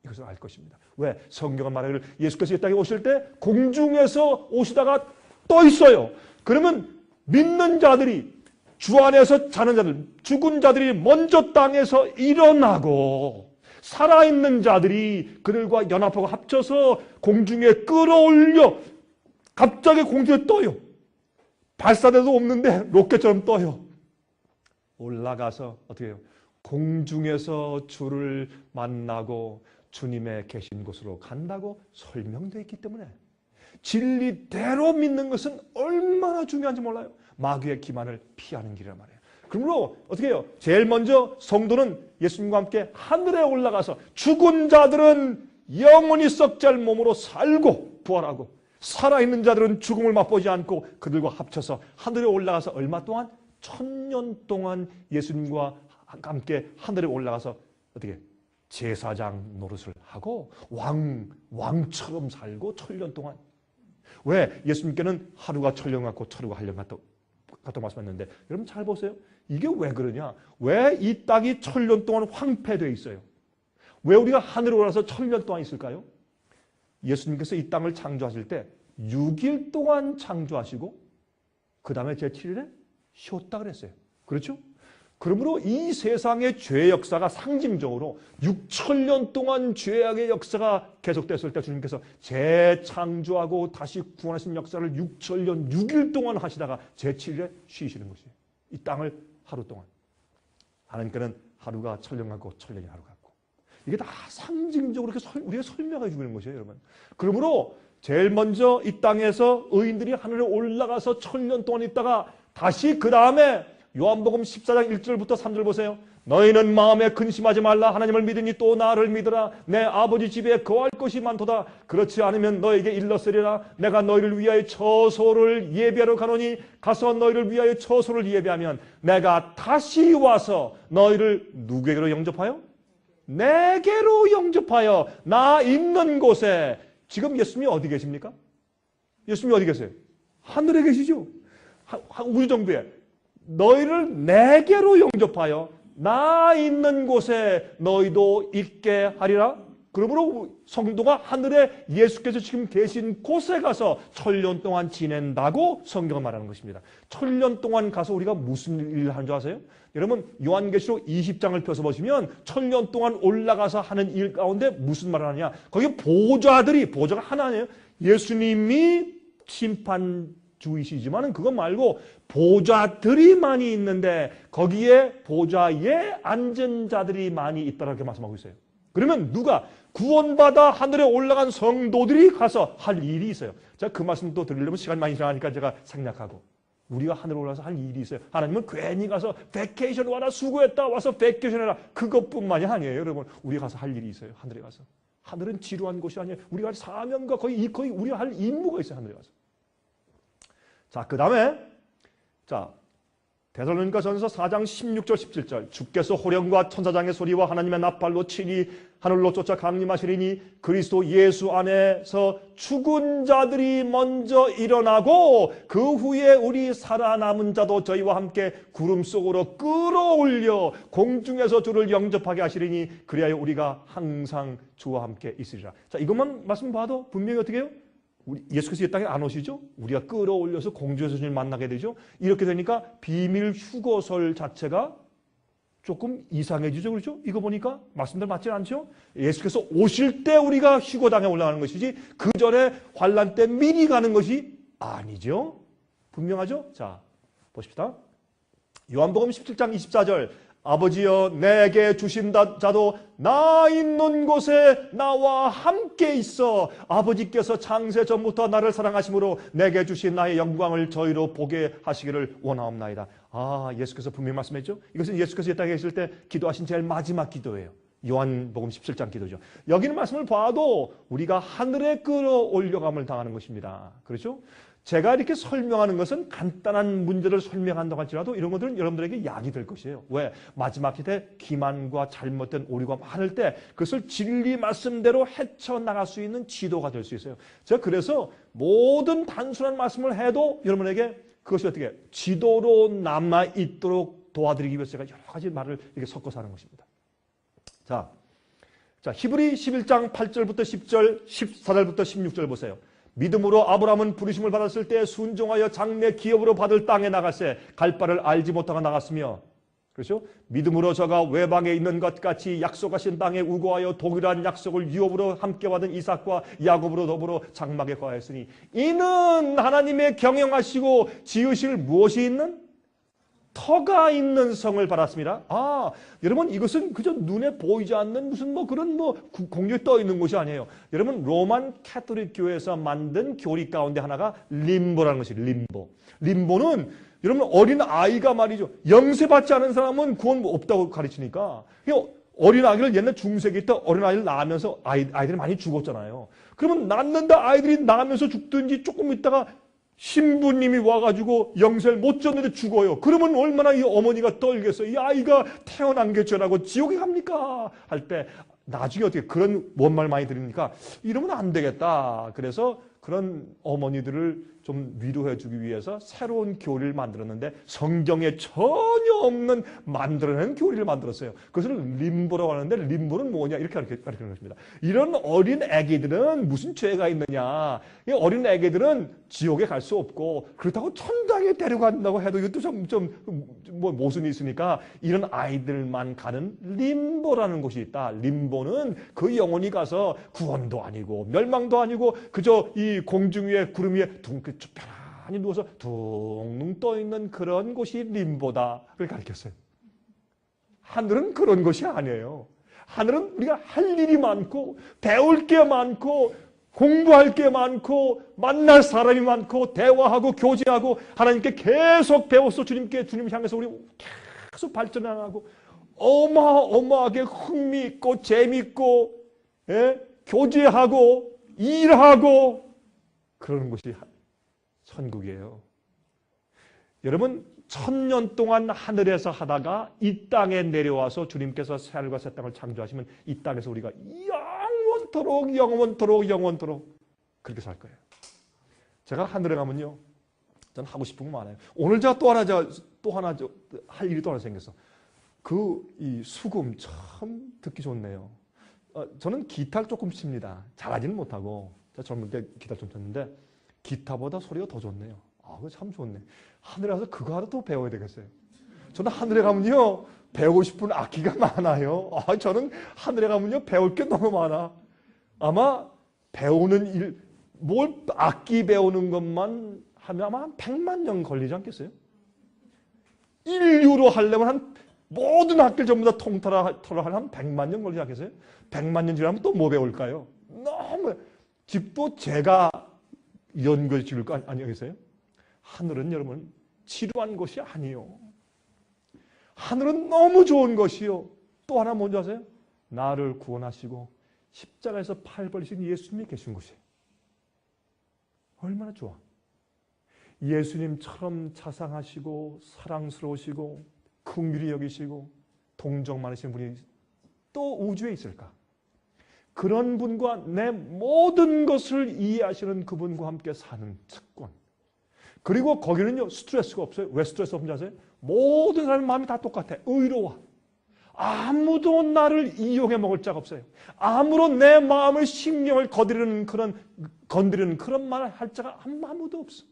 이것을 알 것입니다. 왜? 성경은 말하기를 예수께서 이 땅에 오실 때 공중에서 오시다가 떠 있어요. 그러면 믿는 자들이 주 안에서 자는 자들, 죽은 자들이 먼저 땅에서 일어나고 살아있는 자들이 그들과 연합하고 합쳐서 공중에 끌어올려 갑자기 공중에 떠요. 발사대도 없는데 로켓처럼 떠요. 올라가서 어떻게 해요? 공중에서 주를 만나고 주님의 계신 곳으로 간다고 설명되어 있기 때문에 진리대로 믿는 것은 얼마나 중요한지 몰라요. 마귀의 기만을 피하는 길이란 말이에요. 그러므로 어떻게 해요? 제일 먼저 성도는 예수님과 함께 하늘에 올라가서 죽은 자들은 영원히 썩지 않을 몸으로 살고 부활하고 살아있는 자들은 죽음을 맛보지 않고 그들과 합쳐서 하늘에 올라가서 얼마 동안? 1000년 동안 예수님과 함께 하늘에 올라가서 어떻게 제사장 노릇을 하고 왕처럼 살고 1000년 동안. 왜? 예수님께는 하루가 1000년 같고 하루가 1년 같다고 말씀했는데 여러분 잘 보세요. 이게 왜 그러냐? 왜 이 땅이 1000년 동안 황폐되어 있어요? 왜 우리가 하늘에 올라서 1000년 동안 있을까요? 예수님께서 이 땅을 창조하실 때 6일 동안 창조하시고 그 다음에 제7일에 쉬었다 그랬어요. 그렇죠? 그러므로 이 세상의 죄의 역사가 상징적으로 6000년 동안 죄악의 역사가 계속됐을 때 주님께서 재창조하고 다시 구원하신 역사를 6000년 6일 동안 하시다가 제7일에 쉬시는 것이에요. 이 땅을 하루 동안. 하나님께는 하루가 1000년 같고 1000년이 하루 같고. 이게 다 상징적으로 이렇게 우리가 설명해 주는 것이에요, 여러분. 그러므로 제일 먼저 이 땅에서 의인들이 하늘에 올라가서 1000년 동안 있다가 다시 그 다음에 요한복음 14장 1절부터 3절 보세요. 너희는 마음에 근심하지 말라. 하나님을 믿으니 또 나를 믿으라. 내 아버지 집에 거할 것이 많도다. 그렇지 않으면 너에게 일렀으리라. 내가 너희를 위하여 처소를 예비하러 가노니 가서 너희를 위하여 처소를 예비하면 내가 다시 와서 너희를 누구에게로 영접하여? 내게로 영접하여 나 있는 곳에. 지금 예수님이 어디 계십니까? 예수님이 어디 계세요? 하늘에 계시죠. 우주 정부에. 너희를 내게로 영접하여 나 있는 곳에 너희도 있게 하리라. 그러므로 성도가 하늘에 예수께서 지금 계신 곳에 가서 1000년 동안 지낸다고 성경은 말하는 것입니다. 1000년 동안 가서 우리가 무슨 일을 하는 줄 아세요? 여러분 요한계시록 20장을 펴서 보시면 1000년 동안 올라가서 하는 일 가운데 무슨 말을 하느냐. 거기 보좌가 하나예요. 예수님이 심판주이시지만 그것 말고 보좌들이 많이 있는데 거기에 보좌에 앉은 자들이 많이 있다라고 말씀하고 있어요. 그러면 누가 구원받아 하늘에 올라간 성도들이 가서 할 일이 있어요. 제가 그 말씀 또 드리려면 시간이 많이 지나가니까 제가 생략하고 우리가 하늘에 올라가서 할 일이 있어요. 하나님은 괜히 가서 베케이션 와라 수고했다 와서 베케이션 해라 그것뿐만이 아니에요. 여러분 우리가 가서 할 일이 있어요. 하늘에 가서. 하늘은 지루한 곳이 아니에요. 우리가 할 사명과 거의 우리가 할 임무가 있어요. 하늘에 가서. 자, 그 다음에 자 데살로니가전서 4장 16절 17절 주께서 호령과 천사장의 소리와 하나님의 나팔로 친히 하늘로 쫓아 강림하시리니 그리스도 예수 안에서 죽은 자들이 먼저 일어나고 그 후에 우리 살아남은 자도 저희와 함께 구름 속으로 끌어올려 공중에서 주를 영접하게 하시리니 그리하여 우리가 항상 주와 함께 있으리라. 자, 이것만 말씀 봐도 분명히 어떻게 해요? 예수께서 이 땅에 안 오시죠? 우리가 끌어올려서 공주에서 주님 만나게 되죠? 이렇게 되니까 비밀 휴거설 자체가 조금 이상해지죠? 그렇죠? 이거 보니까 말씀대로 맞지 않죠? 예수께서 오실 때 우리가 휴거당에 올라가는 것이지 그 전에 환난 때 미리 가는 것이 아니죠? 분명하죠? 자, 보십시다. 요한복음 17장 24절 아버지여 내게 주신 자도 나 있는 곳에 나와 함께 있어 아버지께서 창세 전부터 나를 사랑하심으로 내게 주신 나의 영광을 저희로 보게 하시기를 원하옵나이다. 아, 예수께서 분명히 말씀했죠. 이것은 예수께서 이 땅에 계실 때 기도하신 제일 마지막 기도예요. 요한복음 17장 기도죠. 여기는 말씀을 봐도 우리가 하늘에 끌어올려감을 당하는 것입니다. 그렇죠? 제가 이렇게 설명하는 것은 간단한 문제를 설명한다고 할지라도 이런 것들은 여러분들에게 약이 될 것이에요. 왜? 마지막 시대 기만과 잘못된 오류가 많을 때 그것을 진리 말씀대로 헤쳐나갈 수 있는 지도가 될 수 있어요. 제가 그래서 모든 단순한 말씀을 해도 여러분에게 그것이 어떻게 지도로 남아있도록 도와드리기 위해서 제가 여러 가지 말을 이렇게 섞어서 하는 것입니다. 자, 히브리 11장 8절부터 10절, 14절부터 16절 보세요. 믿음으로 아브라함은 부르심을 받았을 때 순종하여 장래 기업으로 받을 땅에 나갔세 갈 바를 알지 못하고 나갔으며 그렇죠? 믿음으로 저가 외방에 있는 것 같이 약속하신 땅에 우거하여 동일한 약속을 유업으로 함께 받은 이삭과 야곱으로 더불어 장막에 거하였으니 이는 하나님의 경영하시고 지으실 무엇이 있는? 터가 있는 성을 받았습니다. 아, 여러분 이것은 그저 눈에 보이지 않는 무슨 뭐 그런 뭐 공중에 떠 있는 곳이 아니에요. 여러분 로만 캐톨릭 교회에서 만든 교리 가운데 하나가 림보라는 것이 림보. 림보는 여러분 어린 아이가 말이죠. 영세받지 않은 사람은 구원 없다고 가르치니까 어린 아기를 옛날 중세기 때 어린 아이를 낳으면서 아이들이 많이 죽었잖아요. 그러면 낳는다 아이들이 낳으면서 죽든지 조금 있다가 신부님이 와가지고 영세를 못 졌는데 죽어요. 그러면 얼마나 이 어머니가 떨겠어요. 이 아이가 태어난 게 죄라고 지옥에 갑니까? 할 때 나중에 어떻게 그런 원말 많이 들으니까 이러면 안 되겠다. 그래서 그런 어머니들을 좀 위로해 주기 위해서 새로운 교리를 만들었는데 성경에 전혀 없는 만들어낸 교리를 만들었어요. 그것을 림보라고 하는데 림보는 뭐냐 이렇게 가르치는 것입니다. 이런 어린 애기들은 무슨 죄가 있느냐. 이 어린 애기들은 지옥에 갈 수 없고 그렇다고 천당에 데려간다고 해도 이것도 뭐 모순이 있으니까 이런 아이들만 가는 림보라는 곳이 있다. 림보는 그 영혼이 가서 구원도 아니고 멸망도 아니고 그저 이 공중 위에 구름 위에 편안히 누워서 둥둥 떠있는 그런 곳이 림보다를 가르쳤어요. 하늘은 그런 곳이 아니에요. 하늘은 우리가 할 일이 많고 배울 게 많고 공부할 게 많고 만날 사람이 많고 대화하고 교제하고 하나님께 계속 배워서 주님을 향해서 우리 계속 발전하고 어마어마하게 흥미있고 재미있고 교제하고 일하고 그러는 곳이 천국이에요. 여러분 1000년 동안 하늘에서 하다가 이 땅에 내려와서 주님께서 새하늘과 새 땅을 창조하시면 이 땅에서 우리가 영원토록 그렇게 살 거예요. 제가 하늘에 가면요 저는 하고 싶은 거 많아요. 오늘 제가 또 하나 할 일이 또 하나 생겼어. 이 수금 참 듣기 좋네요. 저는 기타를 조금 칩니다. 잘하지는 못하고 제가 젊을 때 기타 좀 쳤는데 기타보다 소리가 더 좋네요. 그거 참 좋네. 하늘에 가서 그거 하나 또 배워야 되겠어요. 저는 하늘에 가면요 배우고 싶은 악기가 많아요. 저는 하늘에 가면요 배울 게 너무 많아. 아마 배우는 악기 배우는 것만 하면 아마 한 100만 년 걸리지 않겠어요? 인류로 하려면 모든 악기를 전부 다 통틀어 한 100만 년 걸리지 않겠어요? 100만 년 지나면 또 뭐 배울까요? 너무 집도 제가 연결 지을 거 아니겠어요? 하늘은 여러분 지루한 것이 아니요. 하늘은 너무 좋은 것이요. 또 하나 뭔지 아세요? 나를 구원하시고 십자가에서 팔 벌리신 예수님이 계신 곳이에요. 얼마나 좋아. 예수님처럼 자상하시고 사랑스러우시고 긍휼히 여기시고 동정 많으신 분이 또 우주에 있을까? 그런 분과 내 모든 것을 이해하시는 그분과 함께 사는 특권. 그리고 거기는요 스트레스가 없어요. 왜 스트레스 없는지 아세요? 모든 사람의 마음이 다 똑같아. 의로워. 아무도 나를 이용해 먹을 자가 없어요. 아무런 내 마음의 신경을 건드리는 그런 말을 할 자가 아무도 없어.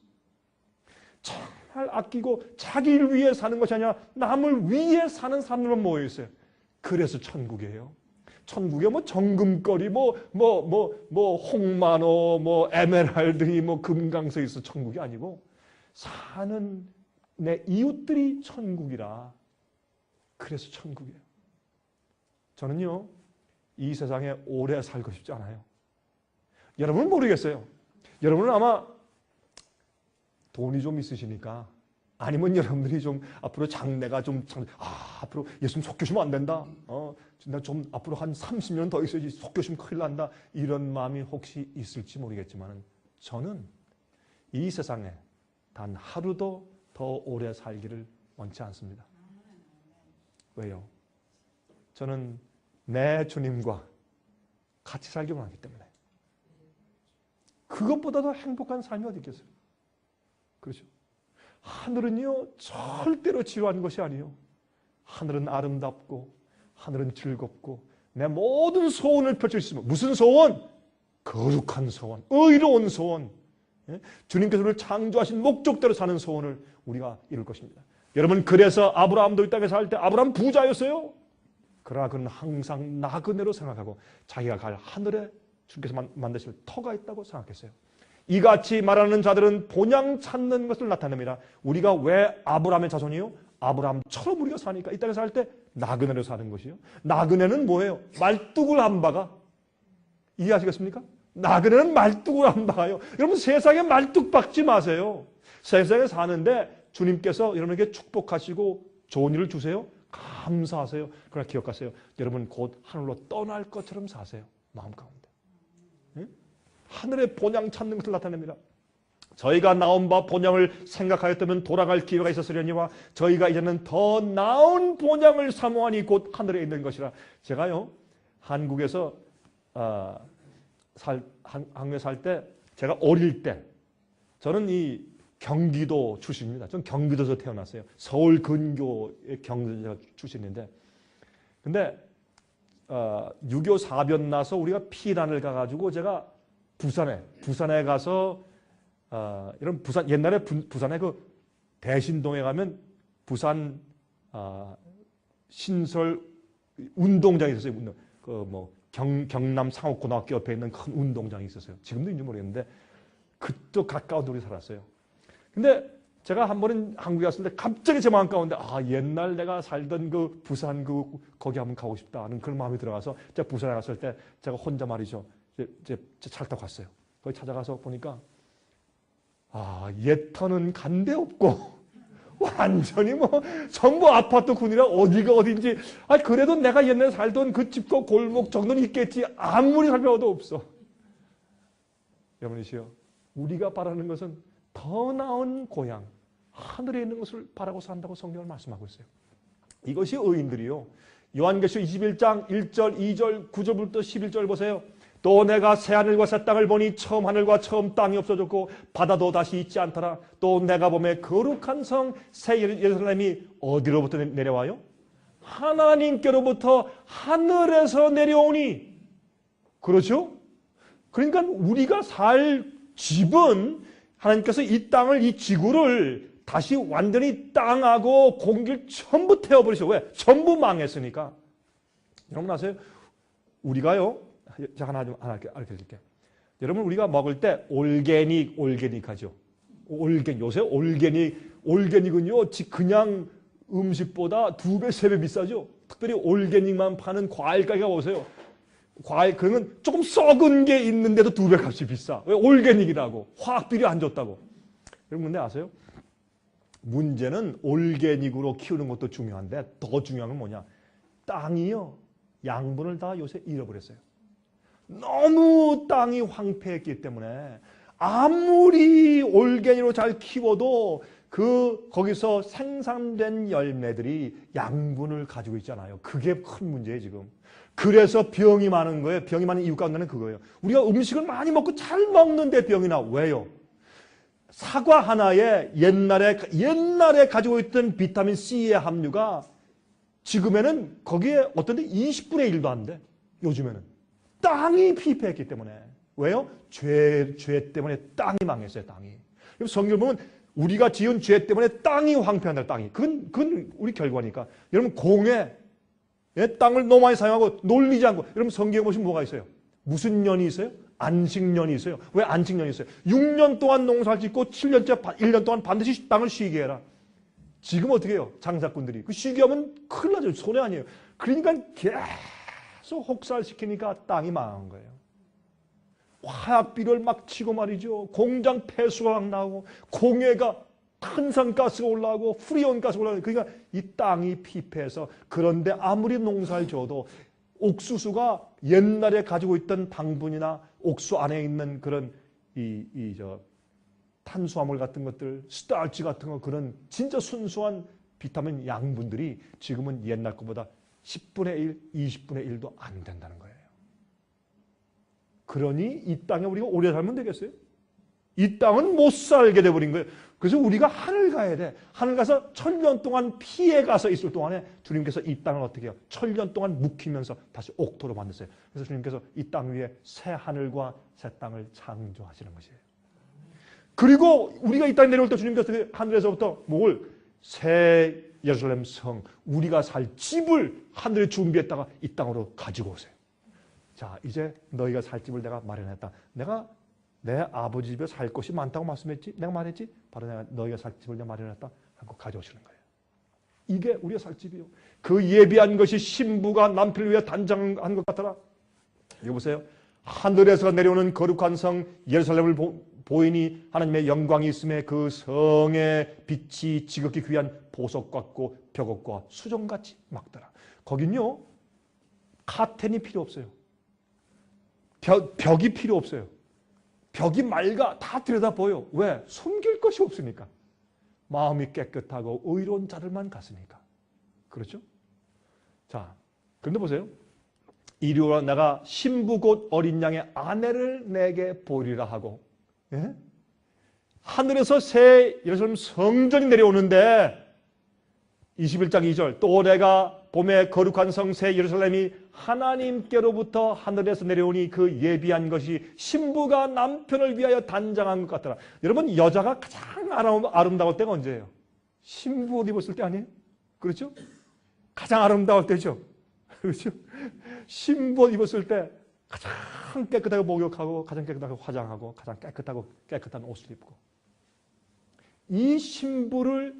정말 아끼고 자기를 위해 사는 것이 아니라 남을 위해 사는 사람들만 모여 있어요. 그래서 천국이에요. 천국에 뭐 정금거리, 홍만호, 에메랄드, 금강서 있어 천국이 아니고 사는 내 이웃들이 천국이라. 그래서 천국이에요. 저는요 이 세상에 오래 살고 싶지 않아요. 여러분은 모르겠어요. 여러분은 아마 돈이 좀 있으시니까 아니면 여러분들이 좀 앞으로 장래가 앞으로 예수님 속교시면 안 된다. 나 좀 앞으로 한 30년 더 있어야지 속교시면 큰일 난다. 이런 마음이 혹시 있을지 모르겠지만 저는 이 세상에 단 하루도 더 오래 살기를 원치 않습니다. 왜요? 저는 내 주님과 같이 살기 원하기 때문에. 그것보다도 행복한 삶이 어디 있겠어요? 그렇죠? 하늘은요 절대로 지루한 것이 아니에요. 하늘은 아름답고 하늘은 즐겁고 내 모든 소원을 펼칠 수 있습니다. 무슨 소원? 거룩한 소원, 의로운 소원, 주님께서 우리를 창조하신 목적대로 사는 소원을 우리가 이룰 것입니다. 여러분 그래서 아브라함도 이 땅에 살 때 아브라함 부자였어요. 그러나 그는 항상 나그네로 생각하고 자기가 갈 하늘에 주님께서 만드실 터가 있다고 생각했어요. 이같이 말하는 자들은 본향 찾는 것을 나타냅니다. 우리가 왜 아브라함의 자손이요? 아브라함처럼 우리가 사니까 이 땅에 살 때 나그네로 사는 것이요. 나그네는 뭐예요? 말뚝을 안 박아. 이해하시겠습니까? 나그네는 말뚝을 안 박아요. 여러분 세상에 말뚝 박지 마세요. 세상에 사는데 주님께서 여러분에게 축복하시고 좋은 일을 주세요. 감사하세요. 그러나 기억하세요. 여러분 곧 하늘로 떠날 것처럼 사세요. 마음 가운데. 네? 하늘의 본향 찾는 것을 나타냅니다. 저희가 나온 바 본향을 생각하였다면 돌아갈 기회가 있었으려니와 저희가 이제는 더 나은 본향을 사모하니 곧 하늘에 있는 것이라. 제가요 한국에서 한국에 살 때 제가 어릴 때 저는 이 경기도 출신입니다. 저는 경기도에서 태어났어요. 서울 근교의 경기도 출신인데 근데 6.25 사변 나서 우리가 피난을 가가지고 제가 부산에 가서 이런 부산 옛날에 부산에 그 대신동에 가면 부산 신설 운동장이 있었어요. 그 뭐 경남 상업고등학교 옆에 있는 큰 운동장이 있었어요. 지금도 있는지 모르겠는데 그쪽 가까운 데로 살았어요. 근데 제가 한 번은 한국에 왔을 때 갑자기 제 마음 가운데 옛날 내가 살던 그 부산 거기 한번 가고 싶다 하는 그런 마음이 들어가서 제가 부산에 갔을 때 제가 혼자 말이죠. 이제 차를 타고 갔어요. 거기 찾아가서 보니까 옛터는 간 데 없고 완전히 뭐 전부 아파트 군이라 어디가 어딘지 그래도 내가 옛날에 살던 그 집과 골목 정도는 있겠지 아무리 살펴봐도 없어. 여러분이시여 우리가 바라는 것은 더 나은 고향 하늘에 있는 것을 바라고 산다고 성경을 말씀하고 있어요. 이것이 의인들이요. 요한계시록 21장 1절 2절 9절부터 11절 보세요. 또 내가 새 하늘과 새 땅을 보니 처음 하늘과 처음 땅이 없어졌고 바다도 다시 있지 않더라. 또 내가 보매 거룩한 성 새 예루살렘이 어디로부터 내려와요? 하나님께로부터 하늘에서 내려오니. 그렇죠? 그러니까 우리가 살 집은 하나님께서 이 땅을 이 지구를 다시 완전히 땅하고 공기를 전부 태워버리셔. 왜? 전부 망했으니까. 여러분 아세요? 우리가요. 제가 하나 알려드릴게요. 여러분 우리가 먹을 때 올게닉 하죠. 요새 올게닉은요 그냥 음식보다 2배, 3배 비싸죠. 특별히 올게닉만 파는 과일 가게가 오세요. 과일 그러면 조금 썩은 게 있는데도 2배 값이 비싸. 왜? 올게닉이라고. 화학 비료 안 줬다고. 여러분 근데 아세요? 문제는 올게닉으로 키우는 것도 중요한데 더 중요한 건 뭐냐? 땅이요. 양분을 다 요새 잃어버렸어요. 너무 땅이 황폐했기 때문에 아무리 올게닉으로 잘 키워도 거기서 생산된 열매들이 양분을 가지고 있잖아요. 그게 큰 문제예요, 지금. 그래서 병이 많은 거예요. 병이 많은 이유 가운데는 그거예요. 우리가 음식을 많이 먹고 잘 먹는데 병이 나. 왜요? 사과 하나에 옛날에 가지고 있던 비타민 C의 함유가 지금에는 거기에 어떤 데 20분의 1도 안 돼. 요즘에는. 땅이 피폐했기 때문에. 왜요? 죄 때문에 땅이 망했어요. 땅이. 성경을 보면 우리가 지은 죄 때문에 땅이 황폐한다. 땅이. 그건 우리 결과니까. 여러분 공에 땅을 너무 많이 사용하고 놀리지 않고. 여러분 성경에 보시면 뭐가 있어요? 무슨 년이 있어요? 안식년이 있어요. 왜 안식년이 있어요? 6년 동안 농사를 짓고 1년 동안 반드시 땅을 쉬게 해라. 지금 어떻게 해요? 장사꾼들이. 쉬게 하면 큰일 나죠. 손해 아니에요. 그러니까 계속 혹살시키니까 땅이 망한 거예요. 화학비료를 막 치고 말이죠. 공장 폐수가 막 나오고 공해가 탄산가스가 올라오고 프리온가스가 올라오고 그러니까 이 땅이 피폐해서 그런데 아무리 농사를 지어도 옥수수가 옛날에 가지고 있던 당분이나 옥수 안에 있는 그런 탄수화물 같은 것들, 스타치 같은 거 그런 진짜 순수한 비타민 양분들이 지금은 옛날 것보다 10분의 1, 20분의 1도 안 된다는 거예요. 그러니 이 땅에 우리가 오래 살면 되겠어요? 이 땅은 못 살게 돼버린 거예요. 그래서 우리가 하늘 가야 돼. 하늘 가서 1000년 동안 피해 가서 있을 동안에 주님께서 이 땅을 어떻게 해요? 1000년 동안 묵히면서 다시 옥토로 만드세요. 그래서 주님께서 이 땅 위에 새 하늘과 새 땅을 창조하시는 것이에요. 그리고 우리가 이 땅에 내려올 때 주님께서 하늘에서부터 새 예루살렘 성, 우리가 살 집을 하늘에 준비했다가 이 땅으로 가지고 오세요. 자, 이제 너희가 살 집을 내가 마련했다. 내가 내 아버지 집에 살 곳이 많다고 말씀했지? 내가 말했지? 바로 내가 너희가 살 집을 내가 마련했다 하고 가져오시는 거예요. 이게 우리의 살 집이요. 그 예비한 것이 신부가 남편을 위해 단장한 것 같더라. 이거 보세요. 하늘에서 내려오는 거룩한 성 예루살렘을 보이니 하나님의 영광이 있음에 그 성의 빛이 지극히 귀한 보석 같고 벽옥과 수정같이 막더라. 거긴요 카텐이 필요 없어요. 벽이 필요 없어요. 벽이 맑아 다 들여다보여. 왜? 숨길 것이 없으니까. 마음이 깨끗하고 의로운 자들만 갔으니까. 그렇죠? 자, 그런데 보세요. 이리오라 내가 신부 곧 어린 양의 아내를 내게 보리라 하고, 예? 하늘에서 새 예루살렘 성전이 내려오는데 21장 2절 또 내가 봄에 거룩한 성 새 예루살렘이 하나님께로부터 하늘에서 내려오니 그 예비한 것이 신부가 남편을 위하여 단장한 것 같더라. 여러분 여자가 가장 아름다울 때가 언제예요? 신부 옷 입었을 때 아니에요? 그렇죠? 가장 아름다울 때죠. 그렇죠? 신부 옷 입었을 때 가장 깨끗하게 목욕하고 가장 깨끗하게 화장하고 가장 깨끗한 옷을 입고 이 신부를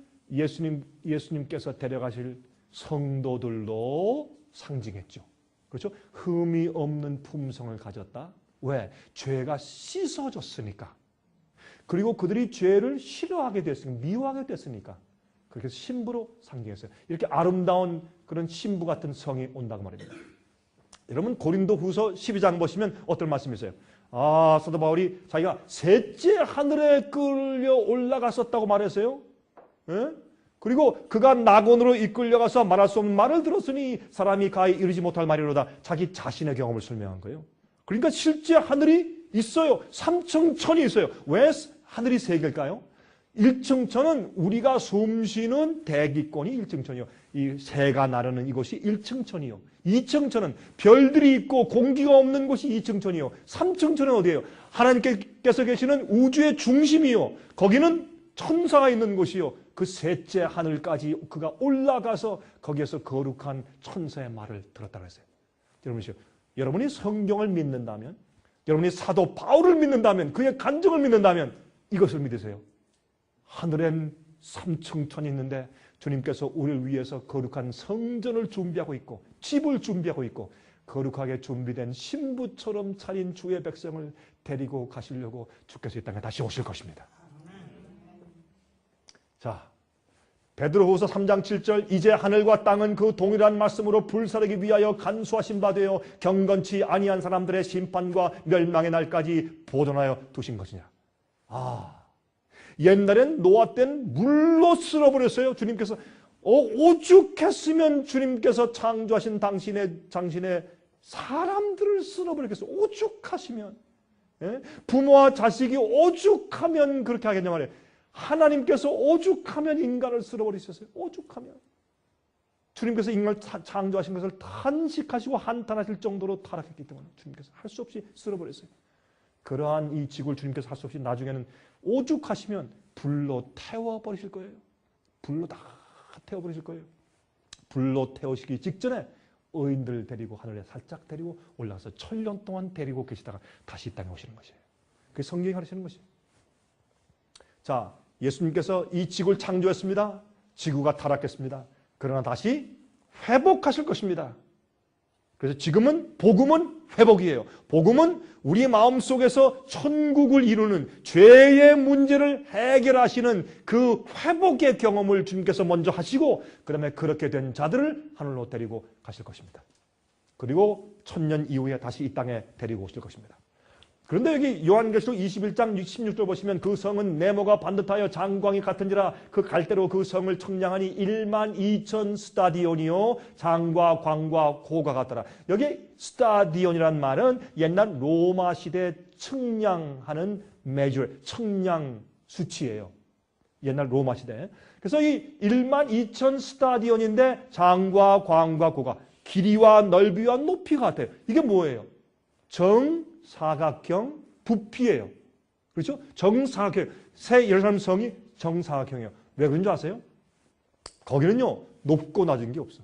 예수님께서 데려가실 성도들로 상징했죠. 그렇죠? 흠이 없는 품성을 가졌다. 왜? 죄가 씻어졌으니까. 그리고 그들이 죄를 싫어하게 됐으니까, 미워하게 됐으니까. 그렇게 신부로 상징했어요. 이렇게 아름다운 그런 신부 같은 성이 온다고 말입니다. 여러분 고린도 후서 12장 보시면 어떤 말씀이 있어요? 사도 바울이 자기가 셋째 하늘에 끌려 올라갔었다고 말했어요. 예? 그리고 그가 낙원으로 이끌려가서 말할 수 없는 말을 들었으니 사람이 가히 이르지 못할 말이로다. 자기 자신의 경험을 설명한 거예요. 그러니까 실제 하늘이 있어요. 삼층천이 있어요. 왜 하늘이 세 개일까요? 1층천은 우리가 숨쉬는 대기권이 1층천이요. 이 새가 나르는 이곳이 1층천이요. 2층천은 별들이 있고 공기가 없는 곳이 2층천이요. 3층천은 어디예요? 하나님께서 계시는 우주의 중심이요. 거기는 천사가 있는 곳이요. 그 셋째 하늘까지 그가 올라가서 거기에서 거룩한 천사의 말을 들었다고 했어요. 여러분이 성경을 믿는다면, 여러분이 사도 바울을 믿는다면, 그의 간증을 믿는다면 이것을 믿으세요. 하늘엔 삼층천이 있는데 주님께서 우리를 위해서 거룩한 성전을 준비하고 있고 집을 준비하고 있고 거룩하게 준비된 신부처럼 차린 주의 백성을 데리고 가시려고 주께서 이 땅에 다시 오실 것입니다. 자, 베드로후서 3장 7절 이제 하늘과 땅은 그 동일한 말씀으로 불사르기 위하여 간수하신 바 되어 경건치 아니한 사람들의 심판과 멸망의 날까지 보존하여 두신 것이냐. 옛날엔 노아 때는 물로 쓸어버렸어요. 주님께서 오죽했으면 주님께서 창조하신 당신의 사람들을 쓸어버렸겠어요. 오죽하시면. 예? 부모와 자식이 오죽하면 그렇게 하겠냐 말이에요. 하나님께서 오죽하면 인간을 쓸어버리셨어요. 오죽하면. 주님께서 인간을 창조하신 것을 탄식하시고 한탄하실 정도로 타락했기 때문에 주님께서 할 수 없이 쓸어버렸어요. 그러한 이 지구를 주님께서 할 수 없이 나중에는 오죽하시면 불로 태워버리실 거예요. 불로 다 태워버리실 거예요. 불로 태우시기 직전에 의인들 데리고 하늘에 살짝 데리고 올라가서 1000년 동안 데리고 계시다가 다시 이 땅에 오시는 것이에요. 그게 성경이 가르치는 것이에요. 자, 예수님께서 이 지구를 창조했습니다. 지구가 타락했습니다. 그러나 다시 회복하실 것입니다. 그래서 지금은 복음은 회복이에요. 복음은 우리 마음속에서 천국을 이루는 죄의 문제를 해결하시는 그 회복의 경험을 주님께서 먼저 하시고 그 다음에 그렇게 된 자들을 하늘로 데리고 가실 것입니다. 그리고 1000년 이후에 다시 이 땅에 데리고 오실 것입니다. 그런데 여기 요한계시록 21장 16절 보시면 그 성은 네모가 반듯하여 장광이 같은지라 그 갈대로 그 성을 청량하니 12000 스타디온이요 장과 광과 고가 같더라. 여기 스타디온이란 말은 옛날 로마 시대 측량하는 measure, 측량 수치예요. 옛날 로마 시대. 그래서 이 12000 스타디온인데 장과 광과 고가 길이와 넓이와 높이가 같아요. 이게 뭐예요? 정사각형 부피예요. 그렇죠? 정사각형. 새 예루살렘 성이 정사각형이에요. 왜 그런 줄 아세요? 거기는요 높고 낮은 게 없어.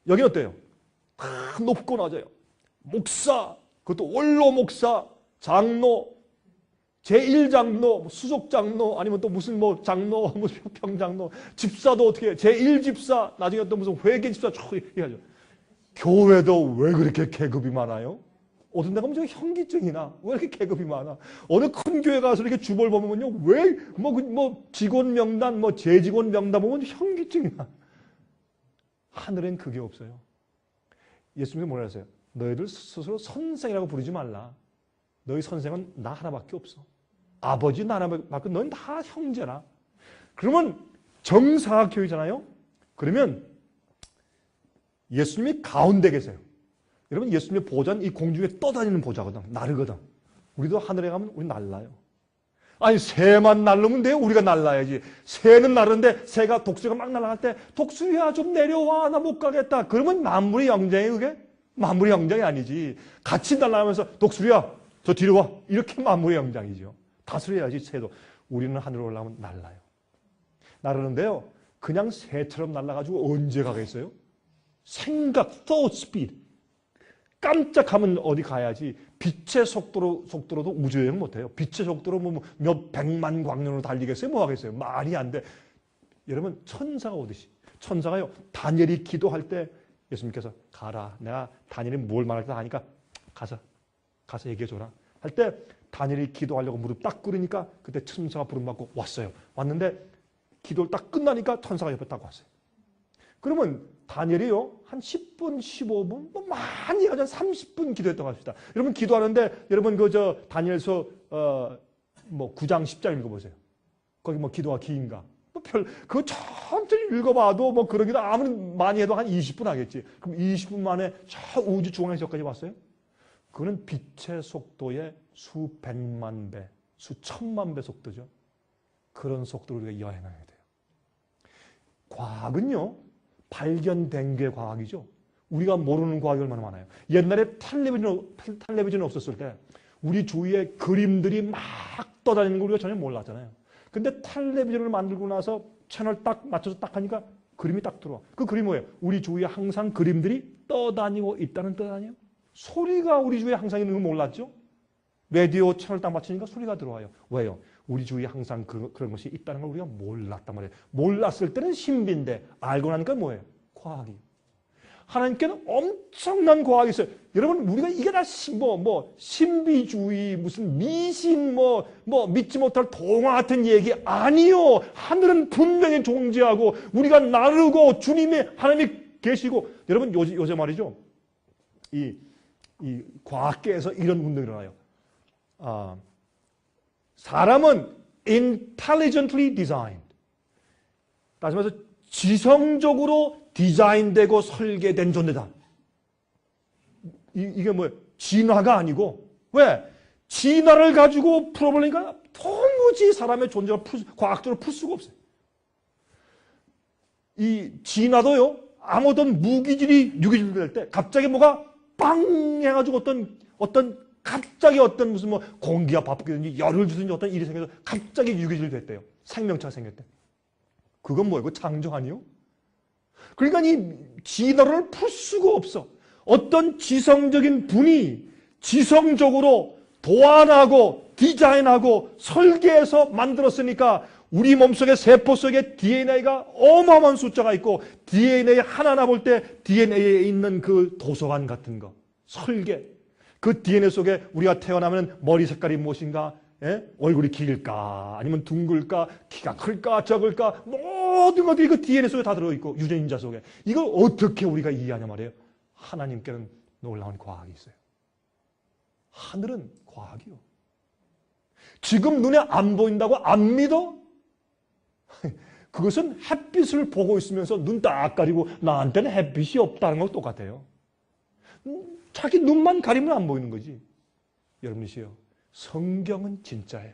여기 어때요? 다 높고 낮아요. 목사, 그것도 원로 목사, 장로, 제1장로, 수석장로, 아니면 또 무슨 뭐 장로, 무슨 평장로, 집사도 어떻게, 제1집사, 나중에 또 무슨 회계집사 쭉 얘기하죠. 교회도 왜 그렇게 계급이 많아요? 어떤 데 가면 저 현기증이나 왜 이렇게 계급이 많아? 어느 큰 교회 가서 이렇게 주볼 보면요, 왜 뭐 직원 명단, 뭐 재직원 명단 보면 현기증이나. 하늘엔 그게 없어요. 예수님이 뭐라 했어요? 너희들 스스로 선생이라고 부르지 말라. 너희 선생은 나 하나밖에 없어. 아버지 나 하나밖에, 너희는 다 형제라. 그러면 정사각형이잖아요. 그러면 예수님이 가운데 계세요. 여러분, 예수님의 보좌는 이 공중에 떠다니는 보좌거든. 나르거든. 우리도 하늘에 가면 우리 날라요. 아니, 새만 날르면 돼요? 우리가 날라야지. 새는 날르는데 새가, 독수리가 막 날아갈 때 독수리야 좀 내려와, 나 못 가겠다. 그러면 만물의 영장이에요, 그게? 만물의 영장이 아니지. 같이 날아가면서 독수리야 저 뒤로 와. 이렇게 만물의 영장이죠. 다스려야지, 새도. 우리는 하늘로 올라가면 날라요. 나르는데요, 그냥 새처럼 날아가지고 언제 가겠어요? 생각, thought speed. 깜짝하면 어디 가야지. 빛의 속도로도 우주여행 못해요. 빛의 속도로 뭐 몇 백만 광년으로 달리겠어요? 뭐 하겠어요? 말이 안 돼. 여러분, 천사가 오듯이. 천사가요, 다니엘이 기도할 때 예수님께서 가라. 내가 다니엘이 뭘 말할 때 하니까 가서 얘기해줘라. 할 때 다니엘이 기도하려고 무릎 딱 꿇으니까 그때 천사가 부름받고 왔어요. 왔는데 기도를 딱 끝나니까 천사가 옆에 딱 왔어요. 그러면 다니엘이요, 한 10분, 15분, 뭐 많이 가자 30분 기도했다고 합시다. 여러분 기도하는데, 여러분 다니엘서 뭐 9장 10장 읽어보세요. 거기 뭐 기도가 긴가? 뭐 그거 천천히 읽어봐도 뭐 그러기도 아무리 많이 해도 한 20분 하겠지. 그럼 20분 만에 저 우주 중앙에서까지 왔어요? 그거는 빛의 속도의 수백만 배, 수천만 배 속도죠. 그런 속도로 우리가 여행해야 돼요. 과학은요, 발견된 게 과학이죠. 우리가 모르는 과학이 얼마나 많아요. 옛날에 텔레비전 없었을 때 우리 주위에 그림들이 막 떠다니는 걸 우리가 전혀 몰랐잖아요. 근데 텔레비전을 만들고 나서 채널 딱 맞춰서 딱 하니까 그림이 딱 들어와. 그 그림이 뭐예요? 우리 주위에 항상 그림들이 떠다니고 있다는 뜻 아니에요? 소리가 우리 주위에 항상 있는 걸 몰랐죠? 라디오 채널 딱 맞추니까 소리가 들어와요. 왜요? 우리 주위에 항상 그런 것이 있다는 걸 우리가 몰랐단 말이에요. 몰랐을 때는 신비인데 알고 나니까 뭐예요? 과학이. 하나님께는 엄청난 과학이 있어요. 여러분, 우리가 이게 다 신비주의, 무슨 미신, 믿지 못할 동화 같은 얘기 아니요. 하늘은 분명히 존재하고 우리가 나르고 하나님이 계시고. 여러분, 요새 말이죠. 이 과학계에서 이런 운동이 일어나요. 사람은 intelligently designed. 다시 말해서 지성적으로 디자인되고 설계된 존재다. 이게 뭐예요? 진화가 아니고. 왜? 진화를 가지고 풀어보려니까 도무지 사람의 존재를 과학적으로 풀 수가 없어요. 이 진화도요, 아무튼 무기질이 유기질이 될 때 갑자기 뭐가 빵 해가지고 갑자기 무슨 공기가 바뀌든지 열을 주든지 어떤 일이 생겨서 갑자기 유기질이 됐대요. 생명체가 생겼대. 그건 뭐예요? 그거 창조 아니요? 그러니까 이 진화를 풀 수가 없어. 어떤 지성적인 분이 지성적으로 도안하고 디자인하고 설계해서 만들었으니까 우리 몸속에 세포 속에 DNA가 어마어마한 숫자가 있고 DNA 하나하나 볼 때 DNA에 있는 그 도서관 같은 거, 설계. 그 DNA 속에 우리가 태어나면 머리 색깔이 무엇인가, 얼굴이 길까, 아니면 둥글까, 키가 클까, 적을까, 모든 것들이 그 DNA 속에 다 들어있고, 유전자 속에. 이걸 어떻게 우리가 이해하냐 말이에요. 하나님께는 놀라운 과학이 있어요. 하늘은 과학이요. 지금 눈에 안 보인다고 안 믿어? 그것은 햇빛을 보고 있으면서 눈 딱 가리고 나한테는 햇빛이 없다는 거 똑같아요. 자기 눈만 가리면 안 보이는 거지. 여러분이시여, 성경은 진짜예요.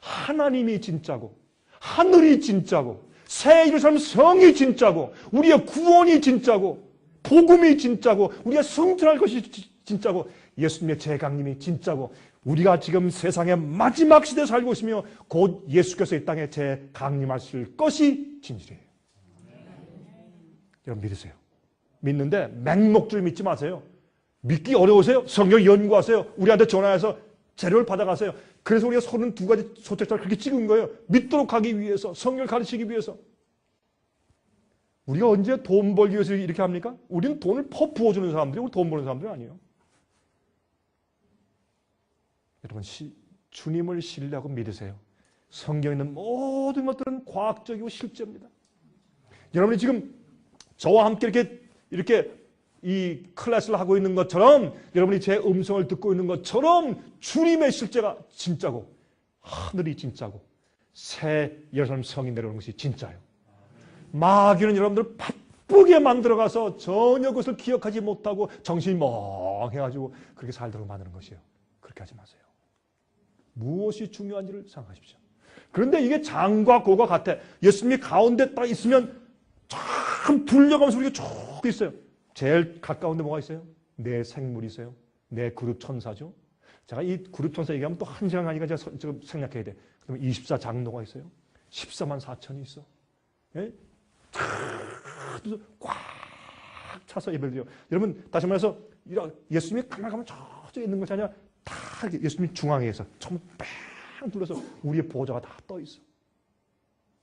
하나님이 진짜고, 하늘이 진짜고, 새 예루살렘 성이 진짜고, 우리의 구원이 진짜고, 복음이 진짜고, 우리가 승천할 것이 진짜고, 예수님의 재강림이 진짜고, 우리가 지금 세상의 마지막 시대에 살고 있으며 곧 예수께서 이 땅에 재강림하실 것이 진실이에요. 여러분 믿으세요. 믿는데 맹목줄 믿지 마세요. 믿기 어려우세요? 성경 연구하세요. 우리한테 전화해서 재료를 받아가세요. 그래서 우리가 32가지 소책자를 그렇게 찍은 거예요. 믿도록 하기 위해서, 성경을 가르치기 위해서. 우리가 언제 돈 벌기 위해서 이렇게 합니까? 우리는 돈을 부어주는 사람들이 우리 돈 버는 사람들이 아니에요. 여러분, 주님을 신뢰하고 믿으세요. 성경에 있는 모든 것들은 과학적이고 실제입니다. 여러분이 지금 저와 함께 이렇게 이 클래스를 하고 있는 것처럼, 여러분이 제 음성을 듣고 있는 것처럼 주님의 실제가 진짜고, 하늘이 진짜고, 새 예루살렘 성이 내려오는 것이 진짜예요. 마귀는 여러분들 바쁘게 만들어가서 전혀 그것을 기억하지 못하고 정신이 멍해가지고 그렇게 살도록 만드는 것이에요. 그렇게 하지 마세요. 무엇이 중요한지를 생각하십시오. 그런데 이게 장과 고가 같아. 예수님이 가운데 딱 있으면 참 불려가면서 우리가 쭉 있어요. 제일 가까운 데 뭐가 있어요? 내 생물이 있어요. 내 그룹 천사죠. 제가 이 그룹 천사 얘기하면 또 한 시간 가니까 제가 지금 생략해야 돼. 그러면 24장로가 있어요. 14만 4천이 있어. 예? 꽉 차서 예배를 드려요. 여러분, 다시 말해서 예수님이 가만 가면 저쪽에 있는 것이 아니라 다 예수님이 중앙에 있어. 전부 뺑 둘러서 우리의 보좌가 다 떠 있어.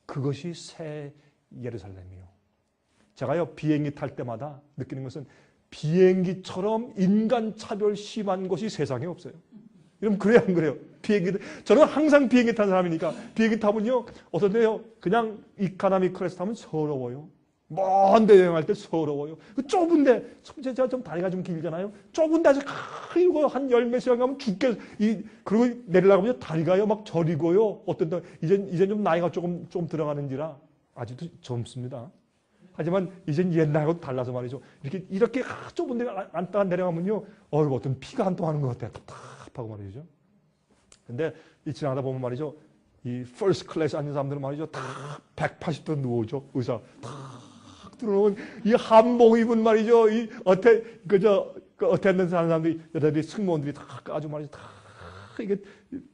그것이 새 예루살렘이요. 제가요, 비행기 탈 때마다 느끼는 것은 비행기처럼 인간 차별 심한 곳이 세상에 없어요. 여러분, 그래요, 안 그래요? 저는 항상 비행기 탄 사람이니까, 비행기 타면요, 어떤 데요, 그냥 이카노미 클래스 타면 서러워요. 먼 데 여행할 때 서러워요. 좁은데, 제가 좀 다리가 좀 길잖아요. 좁은데 아주 크고 한 열 몇 시간 가면 그리고 내리려고 하면 다리가요, 막 저리고요. 어떤 데, 이제 좀 나이가 조금 들어가는지라 아직도 젊습니다. 하지만 이젠 옛날하고 달라서 말이죠. 이렇게 좁은 데 앉다가 내려가면요, 어떤 피가 한 통 하는 것 같아요. 답답하고 말이죠. 근데 이 지나가다 보면 말이죠, 이 퍼스트 클래스 앉은 사람들은 말이죠, 다 180도 누워죠. 의사 탁 들어오면 이 한복 입은 말이죠, 이 어텐던스 하는 사람들이, 여자들이 승무원들이 다 까지고 말이죠, 다 이게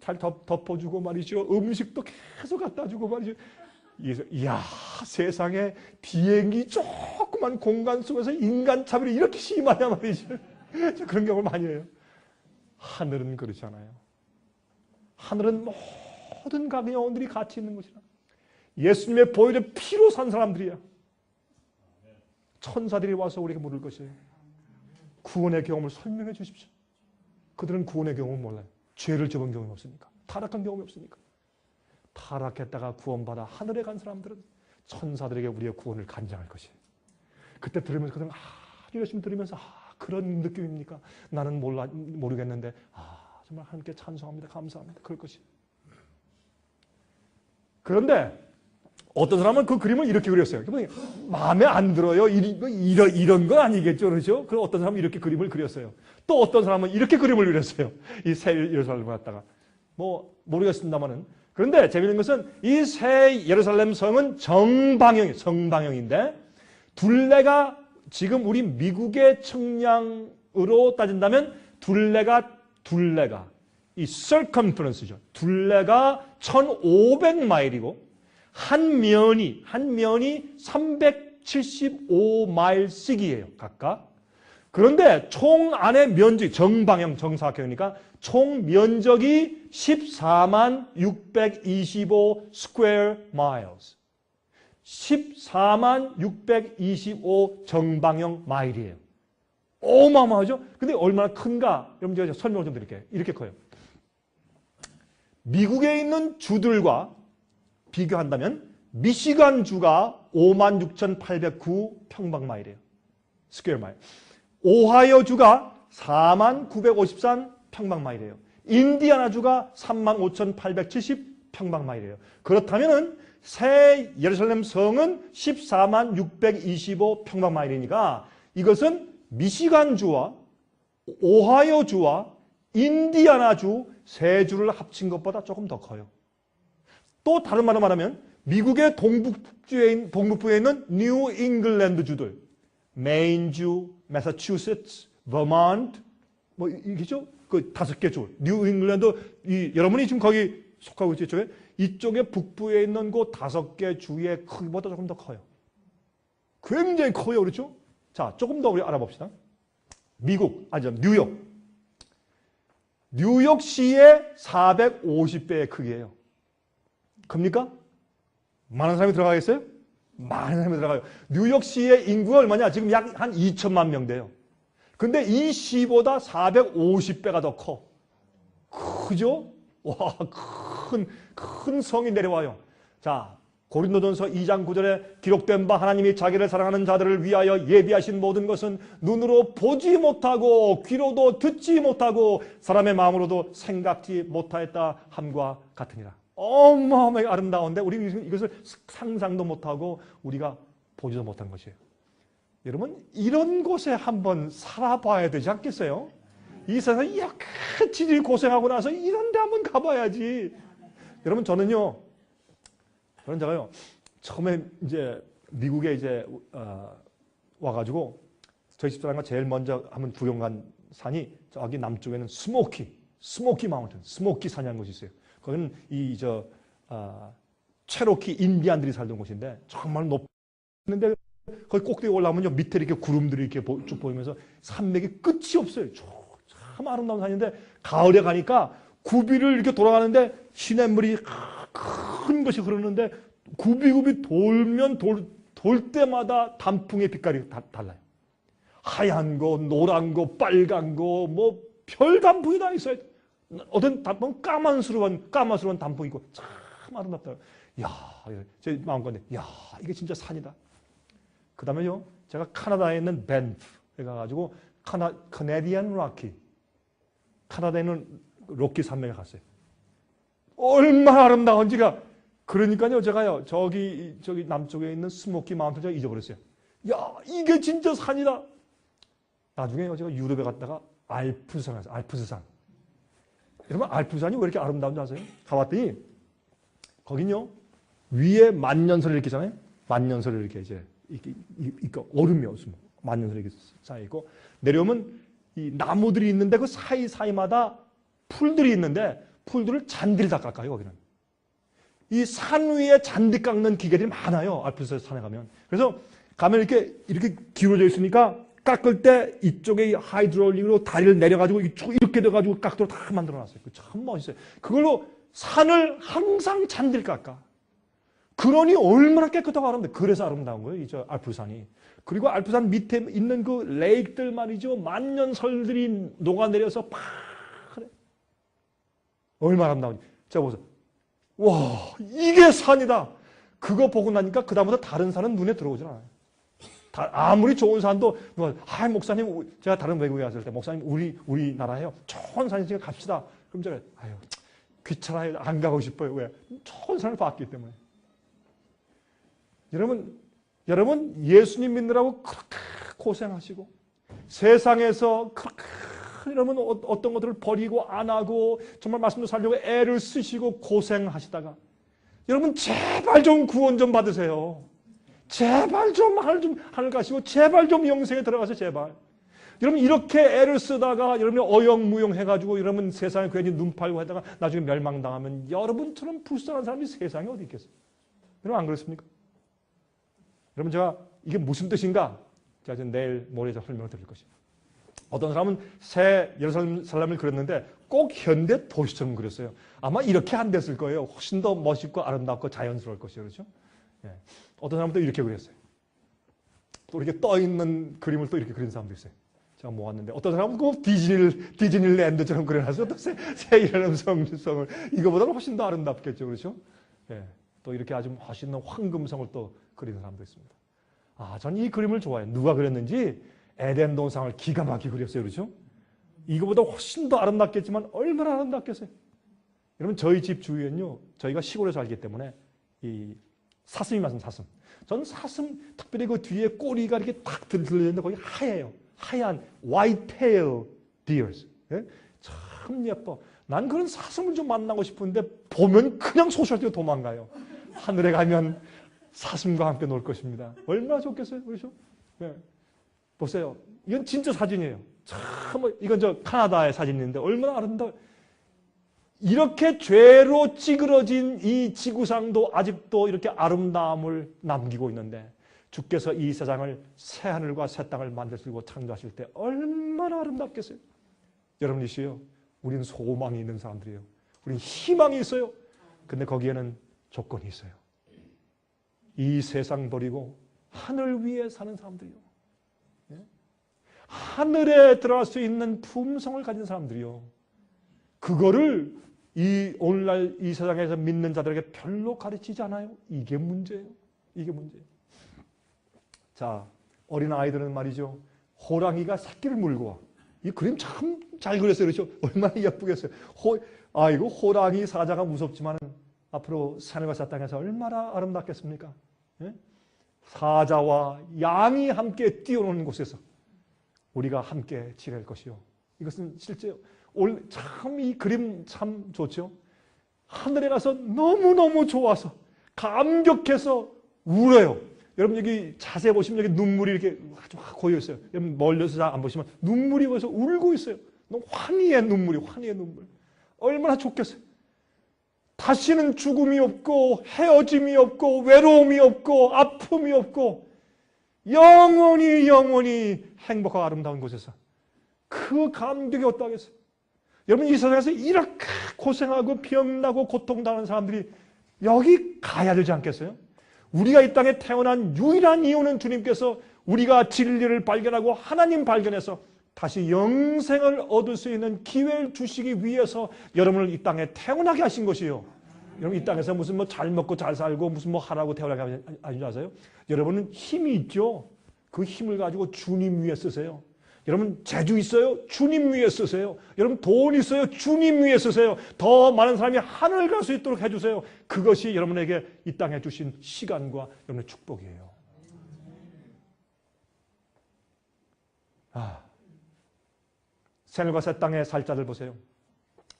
잘 덮어주고 말이죠, 음식도 계속 갖다 주고 말이죠. 이야, 세상에 비행기 조그만 공간 속에서 인간 차별이 이렇게 심하냐 말이죠. 그런 경험을 많이 해요. 하늘은 그렇지 않아요. 하늘은 모든 각 영혼들이 같이 있는 곳이라. 예수님의 보혈의 피로 산 사람들이야. 천사들이 와서 우리에게 물을 것이에요. 구원의 경험을 설명해 주십시오. 그들은 구원의 경험을 몰라요. 죄를 접은 경험이 없으니까. 타락한 경험이 없으니까. 타락했다가 구원받아 하늘에 간 사람들은 천사들에게 우리의 구원을 간증할 것이에요. 그때 들으면서 그들은 아주 열심히 들으면서 그런 느낌입니까? 나는 모르겠는데 정말 하나님께 찬송합니다. 감사합니다. 그럴 것이에요. 그런데 어떤 사람은 그 그림을 이렇게 그렸어요. 마음에 안 들어요. 이런 건 아니겠죠. 그렇죠? 그럼 어떤 사람은 이렇게 그림을 그렸어요. 또 어떤 사람은 이렇게 그림을 그렸어요. 이 새 예루살렘을 갖다가. 모르겠습니다만은. 그런데 재미있는 것은 이 새 예루살렘 성은 성방형인데 둘레가 지금 우리 미국의 측량으로 따진다면 둘레가 이 circumference죠. 둘레가 1500마일이고 한 면이 375마일씩이에요. 각각. 그런데 총 안의 면적이 정방형 정사각형이니까 총 면적이 14만 625 square miles. 14만 625 정방형 마일이에요. 어마어마하죠? 근데 얼마나 큰가? 여러분 제가 설명을 좀 드릴게요. 이렇게 커요. 미국에 있는 주들과 비교한다면 미시간 주가 56,809 평방마일이에요. 스퀘어 마일. 오하이오 주가 4953 평방마일이에요. 인디아나 주가 35,870 평방마일이에요. 그렇다면은 새 예루살렘 성은 14만 625 평방마일이니까 이것은 미시간 주와 오하이오 주와 인디아나 주 세 주를 합친 것보다 조금 더 커요. 또 다른 말로 말하면 미국의 동북부에 있는 뉴 잉글랜드 주들, 메인주, 매사추세츠, 버먼트, 이게죠? 그 5개 주, 뉴 잉글랜드, 여러분이 지금 거기 속하고 있죠? 이쪽에 북부에 있는 그 5개 주의 크기보다 조금 더 커요. 굉장히 커요, 그렇죠? 자, 조금 더 우리 알아봅시다. 뉴욕. 뉴욕시의 450배의 크기예요. 큽니까? 많은 사람이 들어가겠어요? 많은 사람이 들어가요. 뉴욕시의 인구가 얼마냐? 지금 약 한 2천만 명 돼요. 근데 이 시보다 450배가 더 커. 크죠? 와, 큰 성이 내려와요. 자, 고린도전서 2장 9절에 기록된 바 하나님이 자기를 사랑하는 자들을 위하여 예비하신 모든 것은 눈으로 보지 못하고 귀로도 듣지 못하고 사람의 마음으로도 생각지 못하였다 함과 같으니라. 어마어마하게 아름다운데 우리 이것을 상상도 못하고 우리가 보지도 못한 것이에요. 여러분 이런 곳에 한번 살아봐야 되지 않겠어요? 이 세상에 이렇게 지질 고생하고 나서 이런 데 한번 가봐야지. 여러분 저는요 제가요 처음에 이제 미국에 이제 와가지고 저희 집사람과 제일 먼저 한번 구경 간 산이 저기 남쪽에는 스모키 마운틴, 스모키 산이라는 곳이 있어요. 거기는 체로키 인디안들이 살던 곳인데 정말 높은데 거기 꼭대기 올라오면요 밑에 이렇게 구름들이 이렇게 쭉 보이면서 산맥이 끝이 없어요. 참 아름다운 산인데 가을에 가니까 구비를 이렇게 돌아가는데 시냇물이 큰 것이 흐르는데 굽이굽이 돌면 돌 때마다 단풍의 빛깔이 달라요. 하얀 거, 노란 거, 빨간 거, 뭐 별 단풍이 다 있어요. 어떤 단풍은 까만스러운 단풍이 있고 참 아름답다. 야, 제 마음가운데 야, 이게 진짜 산이다. 그 다음에요, 제가 카나다에 있는 밴프에 가가지고 카네디안 로키, 카나다에 있는 로키 산맥에 갔어요. 얼마나 아름다운지가. 그러니까요, 제가요, 저기 남쪽에 있는 스모키 마운틴 제가 잊어버렸어요. 야, 이게 진짜 산이다. 나중에요, 제가 유럽에 갔다가 알프스산 갔어요. 알프스산. 여러분, 알프스산이 왜 이렇게 아름다운지 아세요? 가봤더니, 거긴요, 위에 만년설이 이렇게 있잖아요. 만년설이 이렇게 이제, 얼음이 없으면 만년설이 이렇게 쌓여있고, 내려오면 이 나무들이 있는데 그 사이사이마다 풀들이 있는데, 풀들을 잔디를 다 깎아요, 거기는. 이 산 위에 잔디 깎는 기계들이 많아요. 알프스 산에 가면. 그래서 가면 이렇게 기울어져 있으니까 깎을 때 이쪽에 하이드롤릭으로 다리를 내려가지고 이렇게 돼가지고 깎도록 다 만들어 놨어요. 참 멋있어요. 그걸로 산을 항상 잔디를 깎아. 그러니 얼마나 깨끗하고 아름다워. 그래서 아름다운 거예요. 이 알프산이. 그리고 알프산 밑에 있는 그 레이크들 말이죠. 만년설들이 녹아내려서 파래. 얼마나 아름다운지. 제가 보세요. 와, 이게 산이다. 그거 보고 나니까 그다음부터 다른 산은 눈에 들어오질 않아요. 아무리 좋은 산도 목사님, 제가 다른 외국에 갔을 때 목사님 우리나라에요. 좋은 산이 지금 갑시다. 그럼 제가 귀찮아요. 안 가고 싶어요. 왜? 좋은 산을 봤기 때문에. 여러분 예수님 믿느라고 그렇게 고생하시고 세상에서 그렇게 여러분 어떤 것들을 버리고 안 하고 정말 말씀도 살려고 애를 쓰시고 고생하시다가 여러분 제발 좀 구원 좀 받으세요. 제발 좀 하늘 가시고 제발 좀 영생에 들어가세요. 제발. 여러분 이렇게 애를 쓰다가 여러분이 어영무영 해가지고 여러분 세상에 괜히 눈 팔고 하다가 나중에 멸망당하면 여러분처럼 불쌍한 사람이 세상에 어디 있겠어요? 여러분 안 그렇습니까? 여러분 제가 이게 무슨 뜻인가? 제가 내일 모레 설명을 드릴 것입니다. 어떤 사람은 새 예루살렘을 그렸는데 꼭 현대 도시처럼 그렸어요. 아마 이렇게 안 됐을 거예요. 훨씬 더 멋있고 아름답고 자연스러울 것이죠. 그렇죠? 예. 어떤 사람은 또 이렇게 그렸어요. 또 이렇게 떠 있는 그림을 또 이렇게 그린 사람도 있어요. 제가 모았는데 어떤 사람은 꼭 디즈니랜드처럼 그려놨어요. 또 새 예루살렘 성을 이거보다는 훨씬 더 아름답겠죠. 그렇죠? 예. 또 이렇게 아주 멋있는 황금성을 또 그리는 사람도 있습니다. 전 이 그림을 좋아해요. 누가 그렸는지 에덴 동상을 기가 막히게 그렸어요. 그렇죠? 이거보다 훨씬 더 아름답겠지만 얼마나 아름답겠어요? 여러분 저희 집 주위에는요. 저희가 시골에 살기 때문에 이 사슴이 많습니다. 사슴. 저는 사슴 특별히 그 뒤에 꼬리가 이렇게 탁 들리는데 거기 하얘요. 하얀 white-tailed deers. 예? 참 예뻐. 난 그런 사슴을 좀 만나고 싶은데 보면 그냥 소설대로 도망가요. 하늘에 가면 사슴과 함께 놀 것입니다. 얼마나 좋겠어요. 그렇죠? 예. 보세요. 이건 진짜 사진이에요. 참, 이건 카나다의 사진인데 얼마나 아름다워요. 이렇게 죄로 찌그러진 이 지구상도 아직도 이렇게 아름다움을 남기고 있는데 주께서 이 세상을 새 하늘과 새 땅을 만드시고 창조하실 때 얼마나 아름답겠어요. 여러분이시요. 우리는 소망이 있는 사람들이에요. 우리는 희망이 있어요. 근데 거기에는 조건이 있어요. 이 세상 버리고 하늘 위에 사는 사람들이요. 하늘에 들어갈 수 있는 품성을 가진 사람들이요. 그거를 이 오늘날 이 세상에서 믿는 자들에게 별로 가르치지 않아요. 이게 문제예요. 이게 문제예요. 자, 어린 아이들은 말이죠. 호랑이가 새끼를 물고 와. 이 그림 참 잘 그렸어요. 그렇죠? 얼마나 예쁘겠어요. 아이고, 호랑이 사자가 무섭지만 앞으로 하늘과 새 땅에서 얼마나 아름답겠습니까? 예? 사자와 양이 함께 뛰어노는 곳에서 우리가 함께 지낼 것이요. 이것은 실제 참 이 그림 참 좋죠. 하늘에 가서 너무너무 좋아서 감격해서 울어요. 여러분 여기 자세히 보시면 여기 눈물이 이렇게 아주 고여 있어요. 여러분 멀리서 잘 안 보시면 눈물이 고여서 울고 있어요. 너무 환희의 눈물이 환희의 눈물. 얼마나 좋겠어요. 다시는 죽음이 없고 헤어짐이 없고 외로움이 없고 아픔이 없고 영원히 행복하고 아름다운 곳에서 그 감격이 어떠하겠어요? 여러분 이 세상에서 이렇게 고생하고 병나고 고통당하는 사람들이 여기 가야 되지 않겠어요? 우리가 이 땅에 태어난 유일한 이유는 주님께서 우리가 진리를 발견하고 하나님 발견해서 다시 영생을 얻을 수 있는 기회를 주시기 위해서 여러분을 이 땅에 태어나게 하신 것이요. 여러분 이 땅에서 무슨 뭐 잘 먹고 잘 살고 무슨 뭐 하라고 태어나게 하신 줄 아세요? 여러분은 힘이 있죠. 그 힘을 가지고 주님 위에 쓰세요. 여러분 재주 있어요? 주님 위에 쓰세요. 여러분 돈 있어요? 주님 위에 쓰세요. 더 많은 사람이 하늘 갈 수 있도록 해주세요. 그것이 여러분에게 이 땅에 주신 시간과 여러분의 축복이에요. 새하늘과 새 땅에 살 자들 보세요.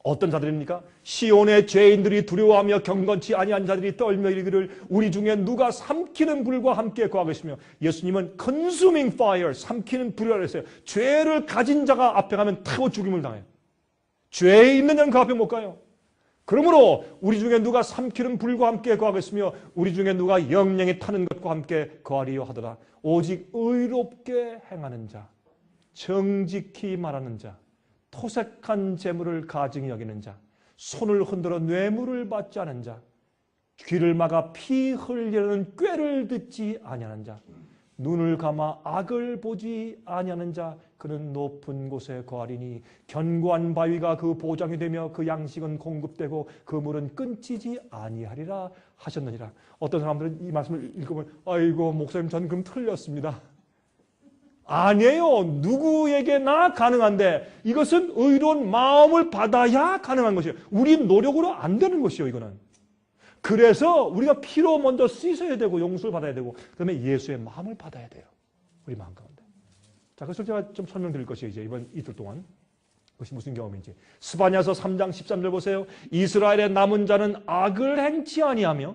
어떤 자들입니까? 시온의 죄인들이 두려워하며 경건치 아니한 자들이 떨며 이르기를 우리 중에 누가 삼키는 불과 함께 거하겠으며 예수님은 consuming fire, 삼키는 불이라고 했어요. 죄를 가진 자가 앞에 가면 타고 죽임을 당해요. 죄에 있는 자는 그 앞에 못 가요. 그러므로 우리 중에 누가 삼키는 불과 함께 거하겠으며 우리 중에 누가 영령이 타는 것과 함께 거하리요 하더라. 오직 의롭게 행하는 자, 정직히 말하는 자, 토색한 재물을 가증히 여기는 자, 손을 흔들어 뇌물을 받지 않은 자, 귀를 막아 피 흘리려는 꾀를 듣지 아니하는 자, 눈을 감아 악을 보지 아니하는 자, 그는 높은 곳에 거하리니 견고한 바위가 그 보장이 되며 그 양식은 공급되고 그 물은 끊지지 아니하리라 하셨느니라. 어떤 사람들은 이 말씀을 읽으면 아이고 목사님 전 그럼 틀렸습니다. 아니에요. 누구에게나 가능한데 이것은 의로운 마음을 받아야 가능한 것이에요. 우리 노력으로 안 되는 것이에요. 이거는. 그래서 우리가 피로 먼저 씻어야 되고 용서를 받아야 되고 그다음에 예수의 마음을 받아야 돼요. 우리 마음 가운데. 자, 그래서 제가 좀 설명드릴 것이에요. 이제 이번 이틀 동안. 그것이 무슨 경험인지. 스바냐서 3장 13절 보세요. 이스라엘의 남은 자는 악을 행치 아니하며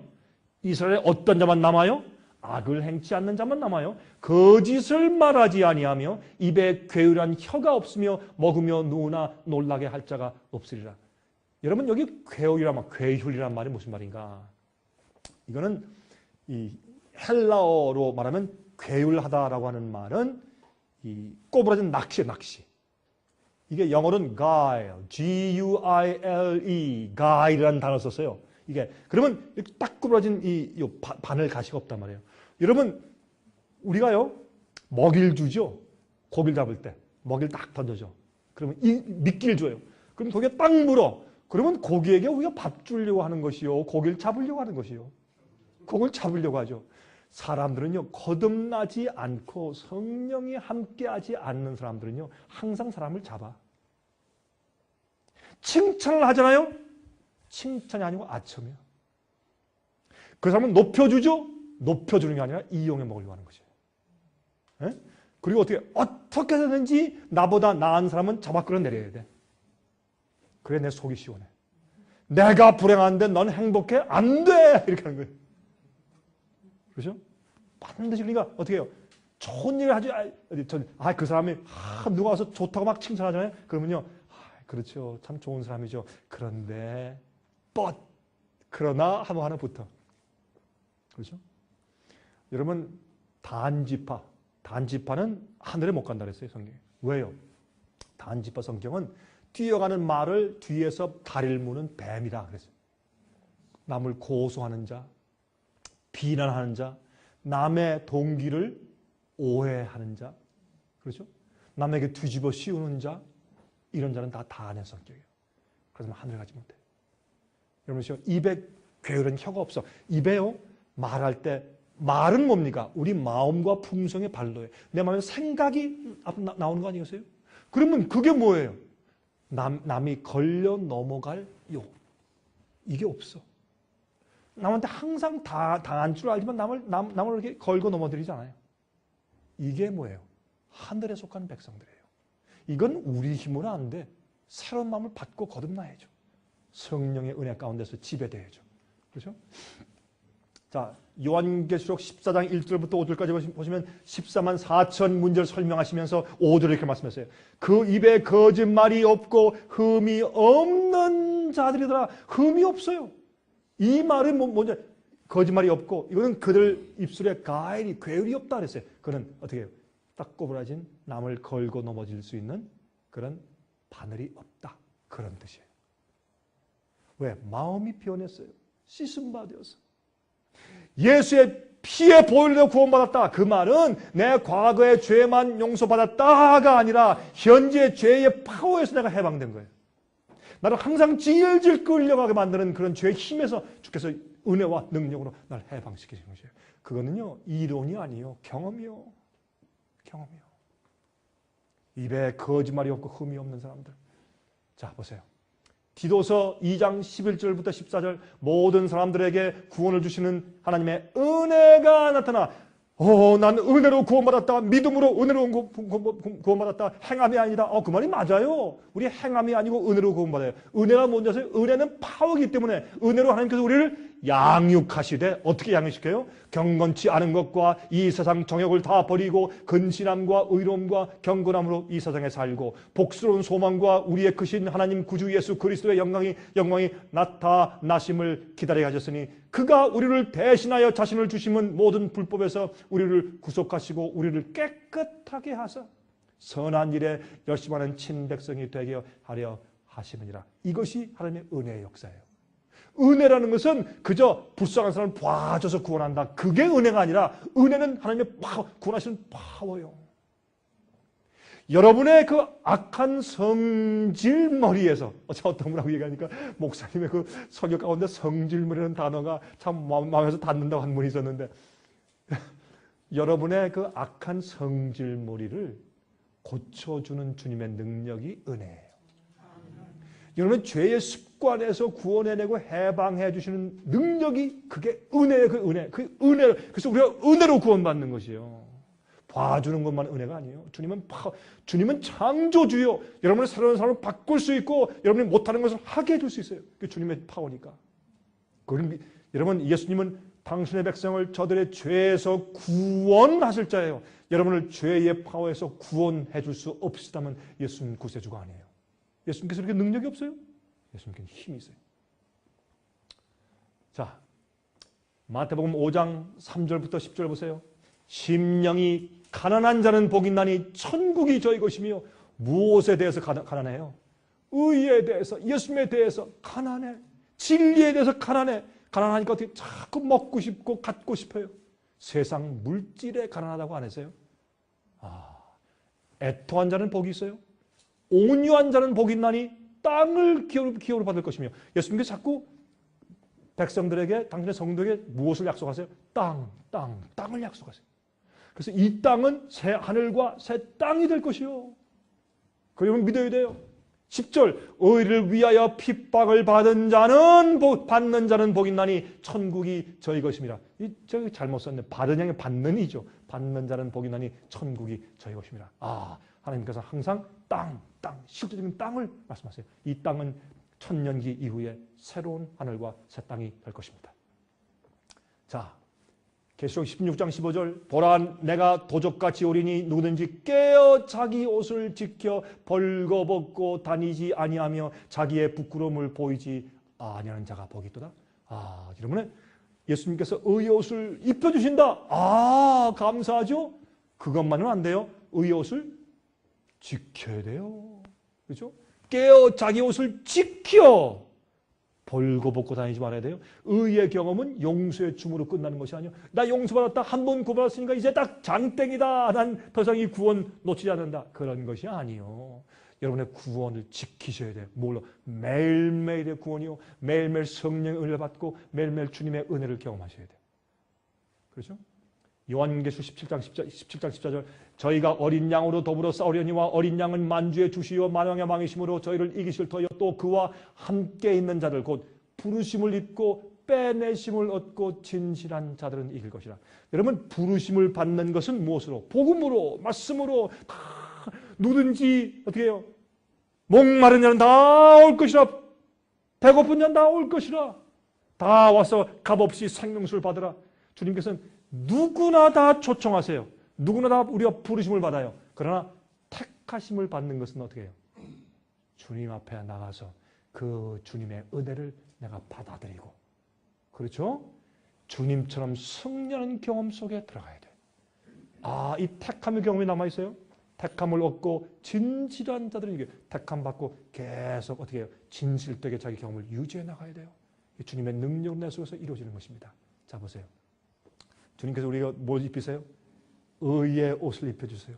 이스라엘에 어떤 자만 남아요? 악을 행치 않는 자만 남아요. 거짓을 말하지 아니하며 입에 괴율한 혀가 없으며 먹으며 누우나 놀라게 할 자가 없으리라. 여러분 여기 괴율이란 말이 무슨 말인가? 이거는 이 헬라어로 말하면 괴율하다라고 하는 말은 이 꼬부라진 낚시. 이게 영어로는 guile, G-U-I-L-E, guile이라는 단어를 썼어요. 이게 그러면 이렇게 딱 구부러진 이 바늘 가시가 없단 말이에요. 여러분 우리가요 먹이를 주죠. 고기를 잡을 때 먹이를 딱 던져줘. 그러면 이 미끼를 줘요. 그럼 거기에 딱 물어. 그러면 고기에게 우리가 밥 주려고 하는 것이요, 고기를 잡으려고 하는 것이요. 고기를 잡으려고 하죠. 사람들은요 거듭나지 않고 성령이 함께하지 않는 사람들은요 항상 사람을 잡아. 칭찬을 하잖아요. 칭찬이 아니고 아첨이야. 그 사람은 높여주죠. 높여주는 게 아니라 이용해 먹으려고 하는 것이에요. 에? 그리고 어떻게 되든지 나보다 나은 사람은 잡아 끌어내려야 돼. 그래 내 속이 시원해. 내가 불행한데 넌 행복해? 안 돼! 이렇게 하는 거예요. 그렇죠? 반드시 그러니까 어떻게 해요? 좋은 일을 하지. 그 사람이 누가 와서 좋다고 막 칭찬하잖아요. 그러면요. 그렇죠. 참 좋은 사람이죠. 그런데 그러나 하면 하나 붙어. 그렇죠? 여러분 단지파는 하늘에 못 간다 그랬어요. 성경에. 왜요? 단지파 성경은 뛰어가는 말을 뒤에서 다리를 무는 뱀이다 그랬어요. 남을 고소하는 자, 비난하는 자, 남의 동기를 오해하는 자, 그렇죠? 남에게 뒤집어 씌우는 자, 이런 자는 다 아는 성격이에요. 그래서 하늘 가지 못해요. 여러분, 입에 게으른 혀가 없어. 입에요, 말할 때, 말은 뭡니까? 우리 마음과 품성의 발로예요. 내 마음에 생각이 나오는 거 아니겠어요? 그러면 그게 뭐예요? 남이 걸려 넘어갈 욕. 이게 없어. 남한테 항상 당한 줄 알지만 남을 이렇게 걸고 넘어뜨리잖아요. 이게 뭐예요? 하늘에 속한 백성들이에요. 이건 우리 힘으로 안 돼. 새로운 마음을 받고 거듭나야죠. 성령의 은혜 가운데서 지배돼야죠. 그렇죠? 자, 요한계시록 14장 1절부터 5절까지 보시면 14만 4천 문제를 설명하시면서 5절을 이렇게 말씀하세요. 그 입에 거짓말이 없고 흠이 없는 자들이더라. 흠이 없어요. 이 말은 뭐냐? 거짓말이 없고 이거는 그들 입술에 가일이 괴율이 없다 그랬어요. 그는 어떻게 해요? 딱 꼬부라진 남을 걸고 넘어질 수 있는 그런 바늘이 없다. 그런 뜻이에요. 왜? 마음이 변했어요. 씻음 받았어. 예수의 피에 보혈로 구원받았다. 그 말은 내 과거의 죄만 용서받았다가 아니라 현재 죄의 파워에서 내가 해방된 거예요. 나를 항상 질질 끌려가게 만드는 그런 죄의 힘에서 주께서 은혜와 능력으로 나를 해방시키신 것이에요. 그거는요, 이론이 아니에요. 경험이요. 경험이요. 입에 거짓말이 없고 흠이 없는 사람들. 자, 보세요. 디도서 2장 11절부터 14절 모든 사람들에게 구원을 주시는 하나님의 은혜가 나타나 난 은혜로 구원받았다. 믿음으로 은혜로 구원받았다. 행함이 아니다. 그 말이 맞아요. 우리 행함이 아니고 은혜로 구원받아요. 은혜가 뭔지 아세요? 은혜는 파워이기 때문에 은혜로 하나님께서 우리를 양육하시되 어떻게 양육시켜요? 경건치 않은 것과 이 세상 정욕을 다 버리고 근신함과 의로움과 경건함으로 이 세상에 살고 복스러운 소망과 우리의 크신 하나님 구주 예수 그리스도의 영광이 나타나심을 기다리게 하셨으니 그가 우리를 대신하여 자신을 주심은 모든 불법에서 우리를 구속하시고 우리를 깨끗하게 하사 선한 일에 열심하는 친백성이 되게 하려 하심이니라. 이것이 하나님의 은혜의 역사예요. 은혜라는 것은 그저 불쌍한 사람을 봐줘서 구원한다. 그게 은혜가 아니라 은혜는 하나님의 구원하시는 파워예요. 여러분의 그 악한 성질머리에서 어떤 분하고 얘기하니까 목사님의 그 설교 가운데 성질머리라는 단어가 참 마음에서 닿는다고 한 분이 있었는데 여러분의 그 악한 성질머리를 고쳐주는 주님의 능력이 은혜예요. 여러분 죄의 습관에서 구원해내고 해방해 주시는 능력이 그게 은혜예요. 그 은혜. 그래서 우리가 은혜로 구원받는 것이에요. 봐주는 것만 은혜가 아니에요. 주님은 창조주요. 여러분의 새로운 사람을 바꿀 수 있고 여러분이 못하는 것을 하게 해줄 수 있어요. 그게 주님의 파워니까. 여러분 예수님은 당신의 백성을 저들의 죄에서 구원하실 자예요. 여러분을 죄의 파워에서 구원해 줄 수 없으시다면 예수님은 구세주가 아니에요. 예수님께서 이렇게 능력이 없어요? 예수님께는 힘이 있어요. 자, 마태복음 5장 3절부터 10절 보세요. 심령이 가난한 자는 복이 있나니 천국이 저희 것이며 무엇에 대해서 가난해요? 의에 대해서, 예수님에 대해서 가난해. 진리에 대해서 가난해. 가난하니까 어떻게 자꾸 먹고 싶고 갖고 싶어요. 세상 물질에 가난하다고 안 했어요? 애통한 자는 복이 있어요. 온유한 자는 복이 있나니 땅을 기업으로 받을 것이며 예수님께서 자꾸 백성들에게 당신의 성도에게 무엇을 약속하세요? 땅을 약속하세요. 그래서 이 땅은 새 하늘과 새 땅이 될 것이요. 그러면 믿어야 돼요. 10절 의를 위하여 핍박을 받는 자는 복이 있나니 천국이 저희 것입니다. 저기 잘못 썼네. 받은 양이 받는이죠. 받는 자는 복이 있나니 천국이 저희 것입니다. 하나님께서 항상 실제적인 땅을 말씀하세요. 이 땅은 천년기 이후에 새로운 하늘과 새 땅이 될 것입니다. 자, 계시록 16장 15절 보라 내가 도적같이 오리니 누구든지 깨어 자기 옷을 지켜 벌거벗고 다니지 아니하며 자기의 부끄러움을 보이지 아니하는 자가 복이 있도다. 여러분 예수님께서 의의 옷을 입혀주신다. 감사하죠? 그것만은 안 돼요. 의의 옷을 지켜야 돼요. 그렇죠? 깨어 자기 옷을 지켜 벌거벗고 다니지 말아야 돼요. 의의 경험은 용서의 춤으로 끝나는 것이 아니요. 나 용서받았다. 한 번 구원받았으니까 이제 딱 장땡이다. 난 더 이상 이 구원 놓치지 않는다. 그런 것이 아니요. 여러분의 구원을 지키셔야 돼요. 뭘로? 매일매일의 구원이요. 매일매일 성령의 은혜를 받고 매일매일 주님의 은혜를 경험하셔야 돼요. 그렇죠? 요한계시록 17장 14절 저희가 어린 양으로 더불어 싸우려니와 어린 양은 만주의 주시요 만왕의 왕이심으로 저희를 이기실 터여 또 그와 함께 있는 자들 곧 부르심을 입고 빼내심을 얻고 진실한 자들은 이길 것이라. 여러분 부르심을 받는 것은 무엇으로? 복음으로 말씀으로 다 누든지 어떻게 해요? 목마른 자는 다 올 것이라 배고픈 자는 다 올 것이라 다 와서 값없이 생명수를 받으라. 주님께서는 누구나 다 초청하세요. 누구나 다 우리가 부르심을 받아요. 그러나 택하심을 받는 것은 어떻게 해요? 주님 앞에 나가서 그 주님의 은혜를 내가 받아들이고 그렇죠? 주님처럼 승리하는 경험 속에 들어가야 돼요. 아, 이 택함의 경험이 남아있어요? 택함을 얻고 진실한 자들은 이게 택함 받고 계속 어떻게 해요? 진실되게 자기 경험을 유지해 나가야 돼요. 주님의 능력으로 내 속에서 이루어지는 것입니다. 자 보세요. 주님께서 우리가 뭘 입히세요? 의의 옷을 입혀주세요.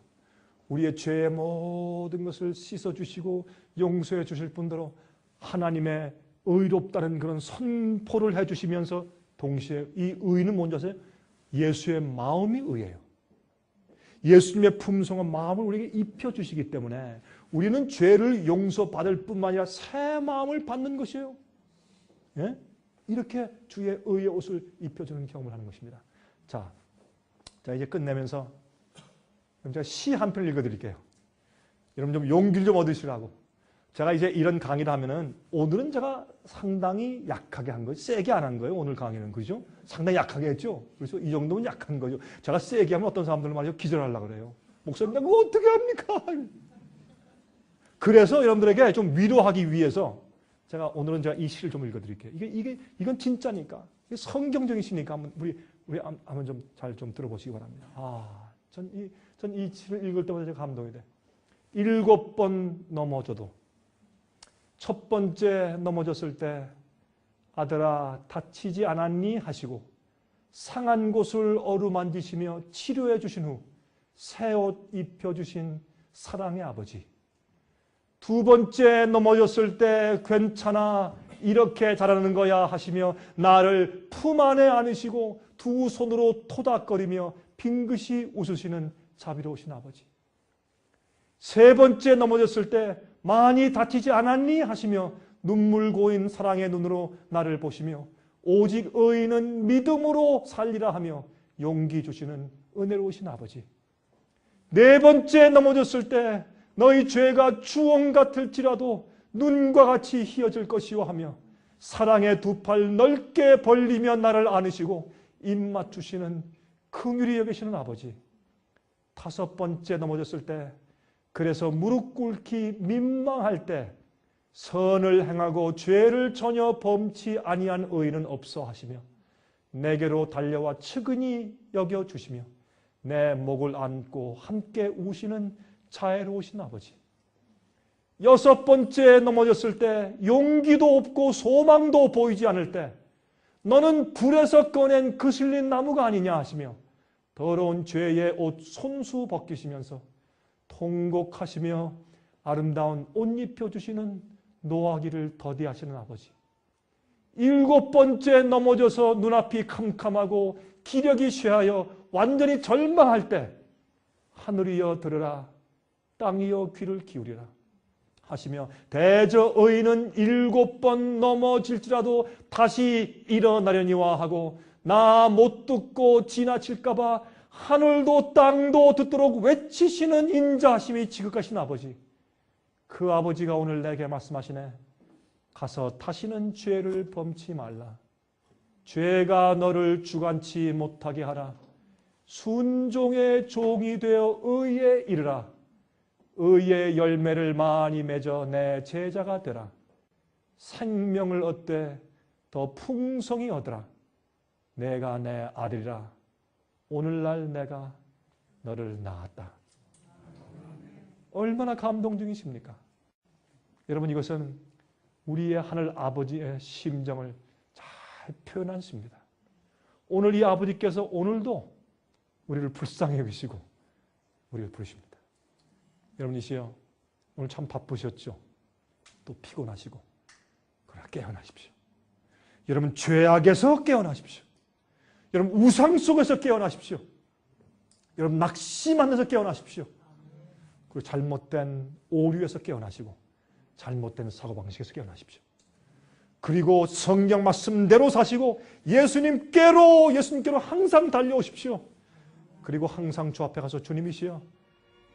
우리의 죄의 모든 것을 씻어주시고 용서해 주실 뿐더러 하나님의 의롭다는 그런 선포를 해주시면서 동시에 이 의는 뭔지 아세요? 예수의 마음이 의예요. 예수님의 품성한 마음을 우리에게 입혀주시기 때문에 우리는 죄를 용서받을 뿐만 아니라 새 마음을 받는 것이에요. 예? 이렇게 주의 의의 옷을 입혀주는 경험을 하는 것입니다. 자 이제 끝내면서 제가 시 한 편을 읽어드릴게요. 여러분 좀 용기를 좀 얻으시라고. 제가 이제 이런 강의를 하면은 오늘은 제가 상당히 약하게 한 거예요. 세게 안 한 거예요. 오늘 강의는 그죠? 상당히 약하게 했죠. 그래서 이 정도면 약한 거죠. 제가 세게 하면 어떤 사람들은 말이죠 기절하려고 그래요. 목사님 나 그거 어떻게 합니까? 그래서 여러분들에게 좀 위로하기 위해서 제가 오늘은 제가 이 시를 좀 읽어드릴게요. 이건 진짜니까. 이게 성경적인 시니까 한번 우리 한번 좀 잘 좀 들어보시기 바랍니다. 전 이 시를 읽을 때마다 제가 감동이 돼. 7번 넘어져도 첫 번째 넘어졌을 때 아들아 다치지 않았니 하시고 상한 곳을 어루만지시며 치료해 주신 후 새 옷 입혀주신 사랑의 아버지. 두 번째 넘어졌을 때 괜찮아 이렇게 잘하는 거야 하시며 나를 품 안에 안으시고 두 손으로 토닥거리며 빙긋이 웃으시는 자비로우신 아버지. 세 번째 넘어졌을 때 많이 다치지 않았니 하시며 눈물 고인 사랑의 눈으로 나를 보시며 오직 의인은 믿음으로 살리라 하며 용기 주시는 은혜로우신 아버지. 네 번째 넘어졌을 때 너희 죄가 주홍 같을지라도 눈과 같이 희어질 것이요 하며 사랑의 두 팔 넓게 벌리며 나를 안으시고 입 맞추시는 긍휼히 여기시는 아버지. 다섯 번째 넘어졌을 때 그래서 무릎 꿇기 민망할 때 선을 행하고 죄를 전혀 범치 아니한 의인은 없어 하시며 내게로 달려와 측은히 여겨주시며 내 목을 안고 함께 우시는 자애로우신 아버지. 여섯 번째 넘어졌을 때 용기도 없고 소망도 보이지 않을 때 너는 불에서 꺼낸 그슬린 나무가 아니냐 하시며 더러운 죄의 옷 손수 벗기시면서 통곡하시며 아름다운 옷 입혀주시는 노하기를 더디하시는 아버지. 일곱 번째 넘어져서 눈앞이 캄캄하고 기력이 쇠하여 완전히 절망할 때 하늘이여 들으라 땅이여 귀를 기울이라 하시며 대저 의인은 7번 넘어질지라도 다시 일어나려니와 하고 나 못 듣고 지나칠까 봐 하늘도 땅도 듣도록 외치시는 인자하심이 지극하신 아버지. 그 아버지가 오늘 내게 말씀하시네. 가서 다시는 죄를 범치 말라. 죄가 너를 주관치 못하게 하라. 순종의 종이 되어 의에 이르라. 의의 열매를 많이 맺어 내 제자가 되라. 생명을 얻되 더 풍성히 얻으라. 내가 내 아들이라. 오늘날 내가 너를 낳았다. 얼마나 감동적이십니까? 여러분, 이것은 우리의 하늘 아버지의 심정을 잘 표현한 수입니다. 오늘 이 아버지께서 오늘도 우리를 불쌍히 여기시고 우리를 부르십니다. 여러분, 이 시여 오늘 참 바쁘셨죠? 또 피곤하시고, 그러나 깨어나십시오. 여러분, 죄악에서 깨어나십시오. 여러분, 우상 속에서 깨어나십시오. 여러분, 낙심한 데서 깨어나십시오. 그리고 잘못된 오류에서 깨어나시고 잘못된 사고방식에서 깨어나십시오. 그리고 성경 말씀대로 사시고 예수님께로 항상 달려오십시오. 그리고 항상 주 앞에 가서 주님이시여,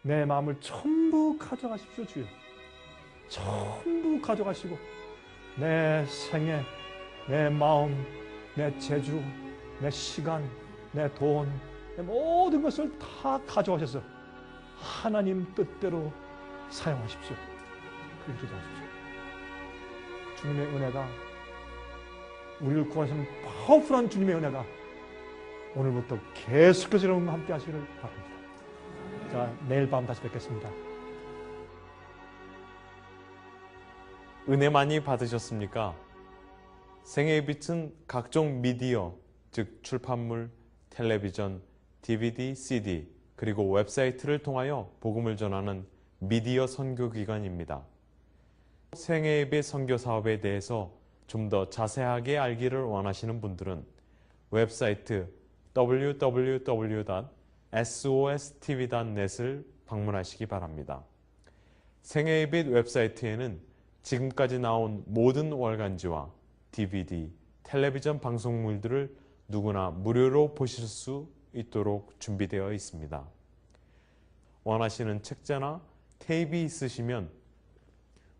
내 마음을 전부 가져가십시오. 주여, 전부 가져가시고 내 생애, 내 마음, 내 재주, 내 시간, 내 돈, 내 모든 것을 다 가져가셔서 하나님 뜻대로 사용하십시오. 그렇게 기도하십시오. 주님의 은혜가, 우리를 구하시는 파워풀한 주님의 은혜가 오늘부터 계속해서 여러분과 함께 하시기를 바랍니다. 자, 내일 밤 다시 뵙겠습니다. 은혜 많이 받으셨습니까? 생애의 빛은 각종 미디어, 즉 출판물, 텔레비전, DVD, CD, 그리고 웹사이트를 통하여 복음을 전하는 미디어 선교기관입니다. 생애의 빛 선교 사업에 대해서 좀 더 자세하게 알기를 원하시는 분들은 웹사이트 www.sostv.net을 방문하시기 바랍니다. 생애의 빛 웹사이트에는 지금까지 나온 모든 월간지와 DVD, 텔레비전 방송물들을 누구나 무료로 보실 수 있도록 준비되어 있습니다. 원하시는 책자나 테이프 있으시면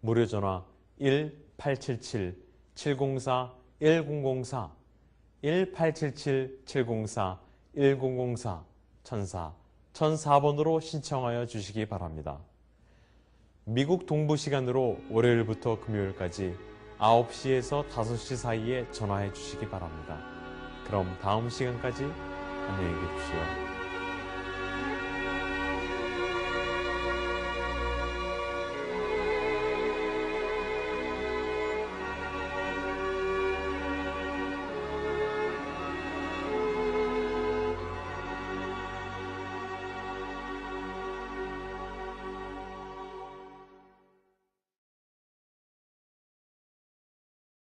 무료 전화 1877-704-1004, 1877-704-1004, 1004번으로 신청하여 주시기 바랍니다. 미국 동부 시간으로 월요일부터 금요일까지 9시에서 5시 사이에 전화해 주시기 바랍니다. 그럼 다음 시간까지 안녕히 계십시오.